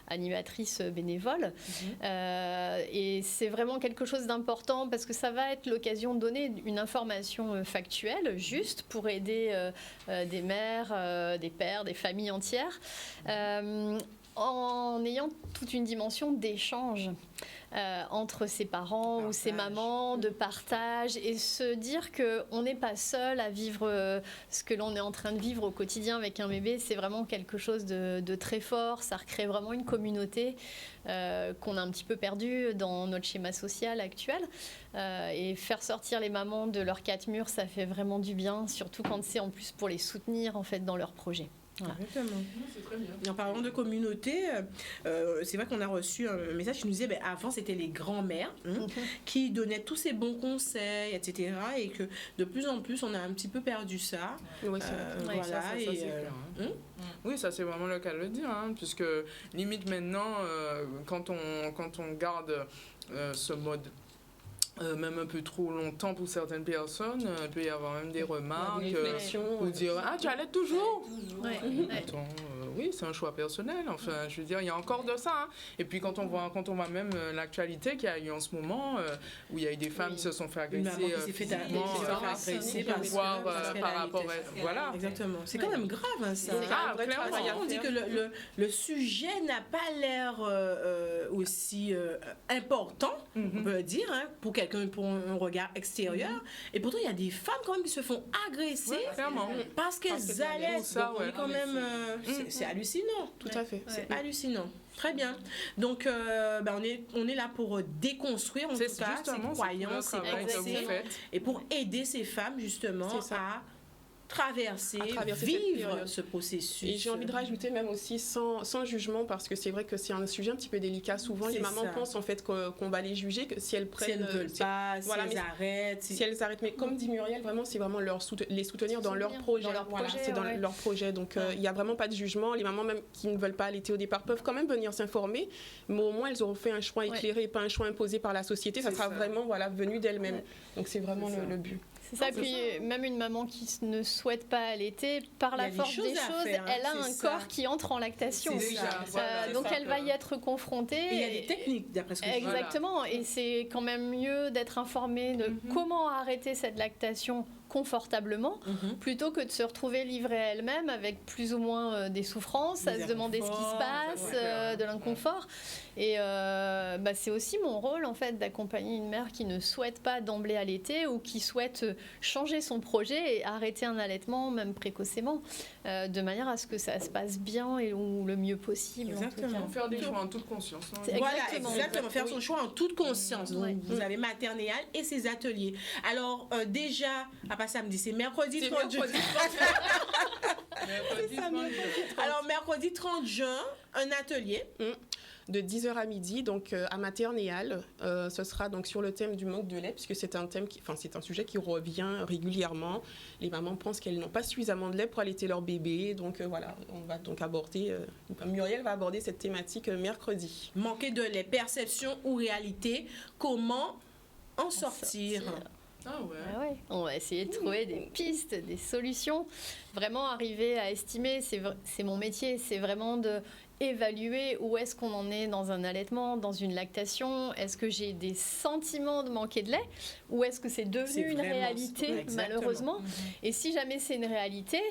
animatrice bénévole. Et c'est vraiment quelque chose d'important parce que ça va être l'occasion de donner une information factuelle, juste, pour aider des mères, des pères, des familles entières. en ayant toute une dimension d'échange entre ses parents ou ses mamans, de partage, et se dire qu'on n'est pas seul à vivre ce que l'on est en train de vivre au quotidien avec un bébé. C'est vraiment quelque chose de très fort. Ça recrée vraiment une communauté qu'on a un petit peu perdue dans notre schéma social actuel. Et faire sortir les mamans de leurs quatre murs, ça fait vraiment du bien, surtout quand c'est en plus pour les soutenir en fait dans leurs projets. Voilà. Exactement. C'est très bien. Et en parlant de communauté, c'est vrai qu'on a reçu un message qui nous disait avant c'était les grands-mères qui donnaient tous ces bons conseils, etc. Et que de plus en plus on a un petit peu perdu ça. Oui, c'est vrai. Voilà. Ça, c'est clair, hein. Oui, ça c'est vraiment le cas de le dire, hein, puisque limite maintenant, quand on garde ce mode même un peu trop longtemps pour certaines personnes, il peut y avoir même des remarques ou dire tu allaites toujours. Attends, oui, c'est un choix personnel. Enfin, je veux dire, il y a encore de ça. Hein. Et puis quand on voit même l'actualité qu'il y a eu en ce moment, où il y a eu des femmes qui se sont fait agresser physiquement, par rapport à voilà. Exactement. C'est quand même grave hein, ça. C'est grave, clairement. On dit que le sujet n'a pas l'air aussi important, on peut dire, hein, pour quelqu'un, pour un regard extérieur. Et pourtant, il y a des femmes quand même qui se font agresser parce qu'elles allaitent. Ça, on est quand même, c'est hallucinant. Tout à fait. C'est hallucinant. Très bien. Donc, on est là pour déconstruire, en tout cas, ces croyances, ces pensées, et pour aider ces femmes, justement, à traverser vivre ce processus. Et j'ai envie de rajouter même aussi sans jugement, parce que c'est vrai que c'est un sujet un petit peu délicat. Souvent, les mamans pensent en fait qu'on va les juger, que si elles prennent... Si elles ne veulent pas, voilà, si elles arrêtent. Si elles arrêtent. Mais comme dit Muriel, vraiment, c'est vraiment les soutenir dans leur projet. C'est dans leur projet. Donc, il n'y a vraiment pas de jugement. Les mamans même qui ne veulent pas allaiter au départ peuvent quand même venir s'informer, mais au moins, elles auront fait un choix éclairé et pas un choix imposé par la société. Ça sera vraiment venu d'elles-mêmes. Donc, c'est vraiment le but. C'est ça, puis même une maman qui ne souhaite pas allaiter, par la force des choses, elle a un corps qui entre en lactation. Donc elle va y être confrontée. Et il y a des techniques, d'après ce que je dis. Exactement, et c'est quand même mieux d'être informée de comment arrêter cette lactation confortablement, plutôt que de se retrouver livrée à elle-même avec plus ou moins des souffrances, à se demander ce qui se passe, de l'inconfort. Et c'est aussi mon rôle en fait d'accompagner une mère qui ne souhaite pas d'emblée allaiter ou qui souhaite changer son projet et arrêter un allaitement même précocement, de manière à ce que ça se passe bien et ou le mieux possible. Exactement. Faire des choix en toute conscience. Hein. Voilà, exactement. Faire son choix en toute conscience. Donc, vous avez Maternéal et ses ateliers. Alors déjà, à samedi, c'est mercredi 30 juin. Alors mercredi 30 juin, un atelier. De 10h à midi, donc à Maternéal. Ce sera donc sur le thème du manque de lait, puisque c'est un sujet qui revient régulièrement. Les mamans pensent qu'elles n'ont pas suffisamment de lait pour allaiter leur bébé. Donc voilà, on va donc aborder, Muriel va aborder cette thématique mercredi. Manquer de lait, perception ou réalité, comment en sortir. On va essayer de trouver des pistes, des solutions. Vraiment arriver à estimer, c'est mon métier, c'est vraiment de évaluer où est-ce qu'on en est dans un allaitement, dans une lactation. Est-ce que j'ai des sentiments de manquer de lait ou est-ce que c'est devenu une réalité, malheureusement? Et si jamais c'est une réalité,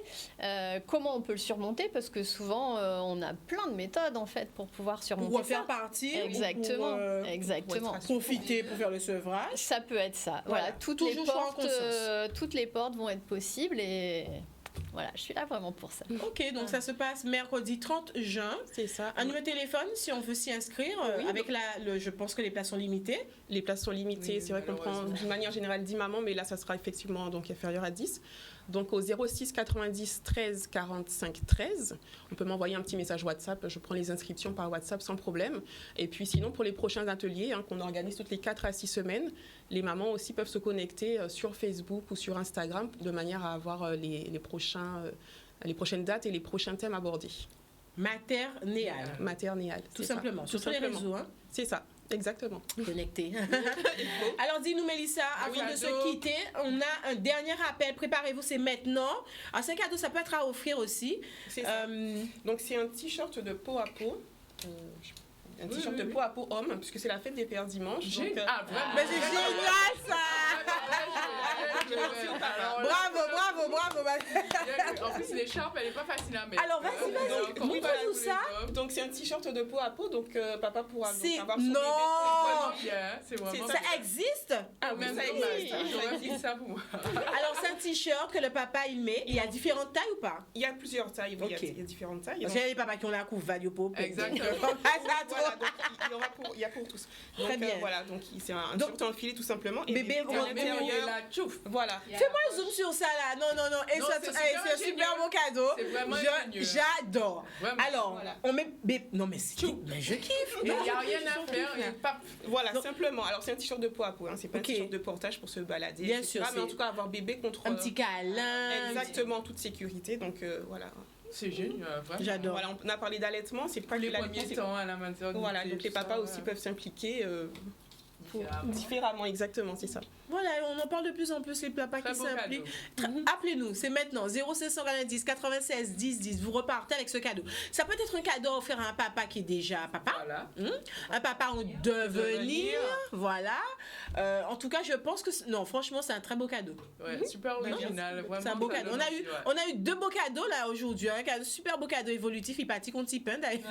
comment on peut le surmonter? Parce que souvent, on a plein de méthodes en fait pour pouvoir surmonter pour faire partie, exactement, exactement. Pour profiter, pour faire le sevrage. Ça peut être ça. Voilà, toutes les portes vont être possibles et... Voilà, je suis là vraiment pour ça. Ok, donc ça se passe mercredi 30 juin. C'est ça. Un numéro de téléphone si on veut s'y inscrire. Avec je pense que les places sont limitées. Les places sont limitées. C'est vrai qu'on prend d'une manière générale 10 mamans, mais là, ça sera effectivement donc inférieur à 10. Donc au 06 90 13 45 13. On peut m'envoyer un petit message WhatsApp. Je prends les inscriptions par WhatsApp sans problème. Et puis sinon, pour les prochains ateliers qu'on organise toutes les 4 à 6 semaines, les mamans aussi peuvent se connecter sur Facebook ou sur Instagram de manière à avoir les prochaines dates et les prochains thèmes abordés. Maternéal. Tout simplement. Sur les réseaux. Hein? C'est ça. Exactement. Connecté. Alors, dis-nous, Mélissa, avant de se quitter, on a un dernier rappel. Préparez-vous, c'est maintenant. Alors, c'est un cadeau, ça peut être à offrir aussi. C'est ça. Donc, c'est un t-shirt de peau à peau. Un t-shirt de peau à peau homme, puisque c'est la fête des pères dimanche. Donc, mais c'est génial, ça! Bravo. bravo. En plus, l'écharpe, elle est pas facile à mettre. Alors, vas-y. Montre-nous ça. Donc c'est un t-shirt de peau à peau, donc papa pourra donc C'est... avoir son Non. bébé. C'est vraiment Ça existe? Ah oui, même ça dommage, existe. j'aurais dit ça pour moi. Alors, c'est un t-shirt que le papa, il met. Il y a différentes tailles ou pas? Il y a plusieurs tailles, oui, Ok. il y a différentes tailles. Parce qu'il y a les papas qui ont la couve value pour. Exactement. Voilà, donc il y a pour tous. Donc, Très bien. voilà, donc c'est un Donc, t-shirt enfilé tout simplement. Et bébé à gros l'intérieur, la tchouf. voilà. Fais-moi un zoom sur ça là. Non. Et Non, ça, c'est c'est un super bon cadeau. C'est vraiment ingénieux. J'adore. Vraiment. Alors, Voilà. on met. Non, mais c'est. Mais je kiffe. Il n'y a rien à faire. Et paf. Voilà, Donc- simplement. Alors c'est un t-shirt de peau à peau, hein. C'est pas Ok. un t-shirt de portage pour se balader. Bien etc. sûr, mais en c'est- tout cas avoir bébé contre Un petit câlin. exactement toute sécurité. Donc voilà. C'est génial, vraiment. J'adore. Voilà, on a parlé d'allaitement, c'est pas Tous que les l'allaitement, premiers c'est temps à la maternité. voilà, donc les tout papas ça, aussi peuvent s'impliquer différemment. différemment, exactement, c'est ça. Voilà, on en parle de plus en plus, les papas Très qui beau s'impliquent. cadeau. Appelez-nous, c'est maintenant 0590 96 10 10. Vous repartez avec ce cadeau. Ça peut être un cadeau offert à un papa qui est déjà papa, Voilà. un papa en devenir, voilà. En tout cas, je pense que non, franchement, c'est un très beau cadeau. Ouais, super original. Vraiment, C'est un beau ça cadeau. donne On a eu 2 beaux cadeaux là aujourd'hui, un cadeau, super beau cadeau évolutif, hypatique, on t'y peint d'ailleurs.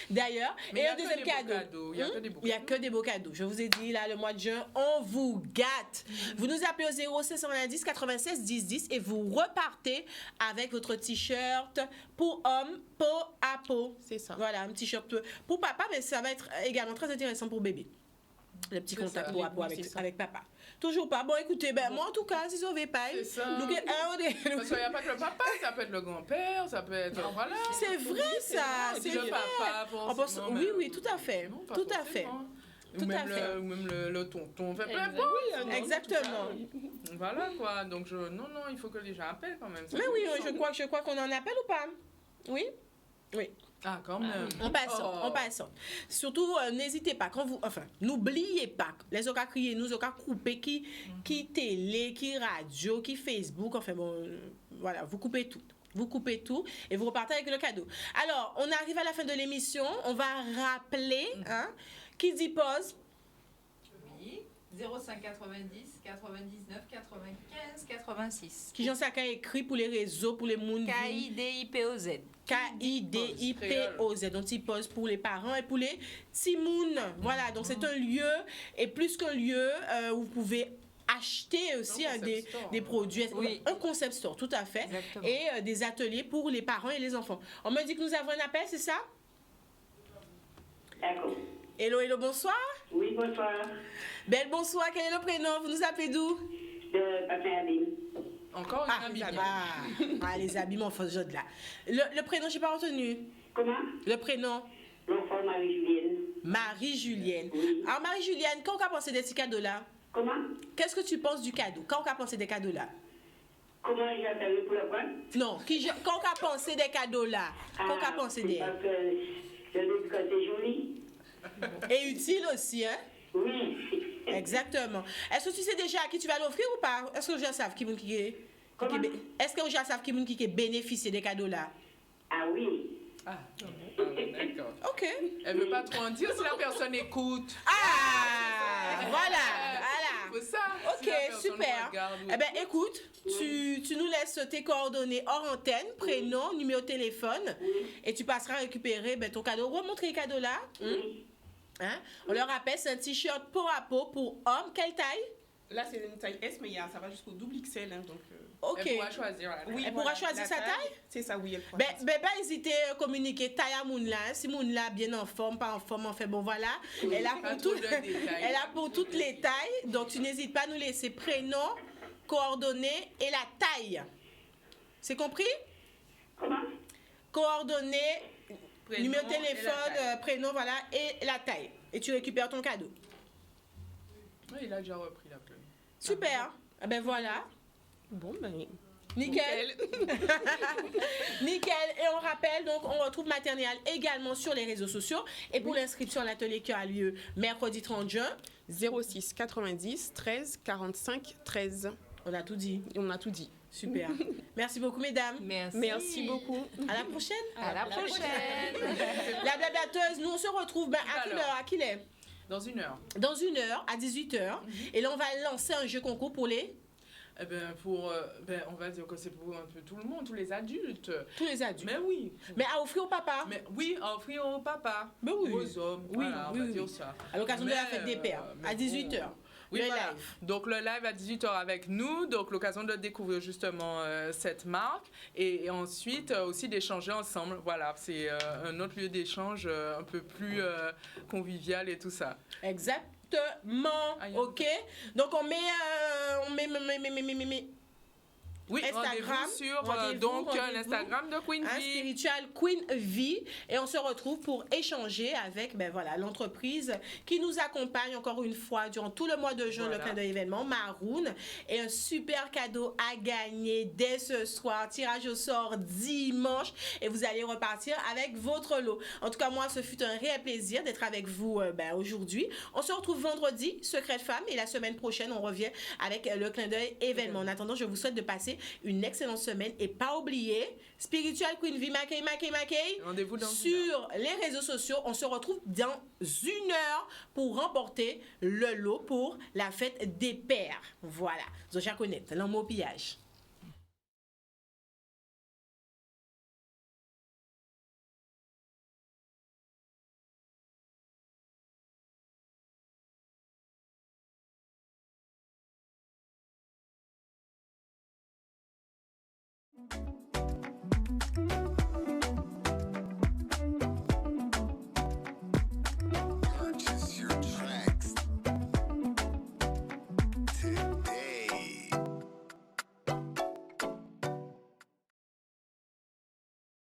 D'ailleurs, Mais et il y a un que deuxième des beaux cadeau. cadeaux, il y a que des beaux Il n'y a que des beaux cadeaux. Je vous ai dit, là, le mois de juin, on vous gâte. Vous nous appelez au 0590 96 10 10 et vous repartez avec votre t-shirt pour homme, peau à peau. C'est ça. Voilà, un t-shirt pour papa, mais ça va être également très intéressant pour bébé. Le petit C'est contact ça. peau à peau Oui, c'est ça. avec papa. Toujours pas. Bon, écoutez, moi en tout cas, si vous n'avez pas, C'est ça. nous, Parce qu'il n'y a pas que le papa, ça peut être le grand-père, ça peut être. Voilà. c'est vrai ça, Et c'est puis le vrai. papa, On pense- forcément, oui, mais- oui, tout à fait. Non, pas Tout à fait. forcément. Tout Ou même à fait. Ou même le tonton. Fait peu Exact. importe. Exactement. Voilà quoi. Donc, non, il faut que les gens appellent quand même. Mais oui, je crois qu'on en appelle ou pas? Oui? Oui. Ah, quand même. On passe, Oh. on passe. Surtout, n'hésitez pas, n'oubliez pas, les autres crier, nous autres couper qui télé, qui radio, qui Facebook, enfin bon, voilà, vous coupez tout. Vous coupez tout et vous repartez avec le cadeau. Alors, on arrive à la fin de l'émission. On va rappeler, qui dit pause. Oui, 05 90 99 95 86. Qui j'en sais qu'à écrit pour les réseaux, pour les monde. KIDIPOZ. KIDIPOZ. Donc, il pose pour les parents et pour les Timoun. Voilà, donc c'est un lieu, et plus qu'un lieu, où vous pouvez acheter aussi Un concept store, des produits. Oui. Un concept store, tout à fait. Exactement. Et des ateliers pour les parents et les enfants. On me dit que nous avons un appel, c'est ça? D'accord. Hello, bonsoir. Oui, bonsoir. Belle, bonsoir. Quel est le prénom? Vous nous appelez d'où? De Patin Abim. Encore une amie. ça va. Ah, les habits, mon faux jeu de là. Le prénom, je n'ai pas retenu. Comment? Le prénom? L'enfant Marie-Julienne. Marie-Julienne. Oui. Alors, Marie-Julienne, quand on a pensé de ces cadeaux-là, Comment? qu'est-ce que tu penses du cadeau? Quand on a pensé des cadeaux-là? Comment j'ai appelé pour le prendre? Non, quand on a pensé des cadeaux-là, quand on a pensé des... Parce que je dis que c'est joli. Et utile aussi, hein? Oui. Exactement. Est-ce que tu sais déjà à qui tu vas l'offrir ou pas? Est-ce que les gens savent Comment? Est-ce que les gens savent qui bénéficie des cadeaux-là? Ah oui. Ah, d'accord. Ok. Elle veut pas trop en dire si la personne écoute. Ah, voilà. C'est ça. Si Ok, la personne super. regarde, oui. Eh bien, écoute, tu nous laisses tes coordonnées hors antenne, prénom, numéro de téléphone, et tu passeras à récupérer ton cadeau. Remontre les cadeaux là. Oui. Hein? On leur rappelle, c'est un t-shirt peau à peau pour homme. Quelle taille? Là, c'est une taille S, mais ça va jusqu'au double XL. Hein, donc, Ok. Elle pourra choisir. oui, Elle pourra choisir la sa taille? C'est ça, oui, elle pourra Ben, choisir. pas hésiter à communiquer taille à Mounla. Si Mounla bien en forme, pas en forme, enfin bon voilà. Elle a Pas pour, trop tout- de détails. elle a pour toutes les tailles. Donc tu n'hésites pas à nous laisser prénom, coordonnées et la taille. C'est compris? Comment? Coordonnées, Prénom numéro de et la téléphone, taille. prénom, voilà, et la taille. Et tu récupères ton cadeau. Oui, il a déjà repris la plume. Super. Ah ben voilà. Bon, ben, Nickel. Nickel. Et on rappelle, donc, on retrouve Maternelle également sur les réseaux sociaux. Et pour l'inscription à l'atelier qui a lieu mercredi 30 juin, 06 90 13 45 13. on a tout dit. On a tout dit. Super. Merci beaucoup, mesdames. Merci. Merci beaucoup. À la prochaine. À la prochaine. La blablateuse, nous, on se retrouve à quelle heure? À quelle heure? Dans 1 heure. Dans 1 heure, à 18h. Et là, on va lancer un jeu concours pour les... Eh ben, on va dire que c'est pour un peu tout le monde, tous les adultes. Tous les adultes. Mais oui. Mais à offrir au papa. Mais oui, à offrir au papa, Mais oui. aux hommes, Oui, voilà, on va dire ça. À l'occasion de la fête des Mais, pères, mais à 18h. Oui, Le voilà. live. Donc le live à 18h avec nous, donc l'occasion de découvrir justement cette marque et ensuite aussi d'échanger ensemble. Voilà, c'est un autre lieu d'échange un peu plus convivial et tout ça. Exactement. OK. Donc on met Oui, Instagram, rendez-vous sur l'Instagram de Queen V. Spiritual Queen V, et on se retrouve pour échanger avec l'entreprise qui nous accompagne encore une fois durant tout le mois de juin, le clin d'œil événement Maroon, et un super cadeau à gagner dès ce soir, tirage au sort dimanche, et vous allez repartir avec votre lot. En tout cas, moi, ce fut un réel plaisir d'être avec vous aujourd'hui. On se retrouve vendredi, Secret de Femme, et la semaine prochaine, on revient avec le clin d'œil événement. En attendant, je vous souhaite de passer une excellente semaine et pas oublier Spiritual Queen V Makei. Rendez-vous dans sur les réseaux sociaux. On se retrouve dans 1 heure pour remporter le lot pour la fête des pères. Voilà. Zoja connaît, l'homme au pillage.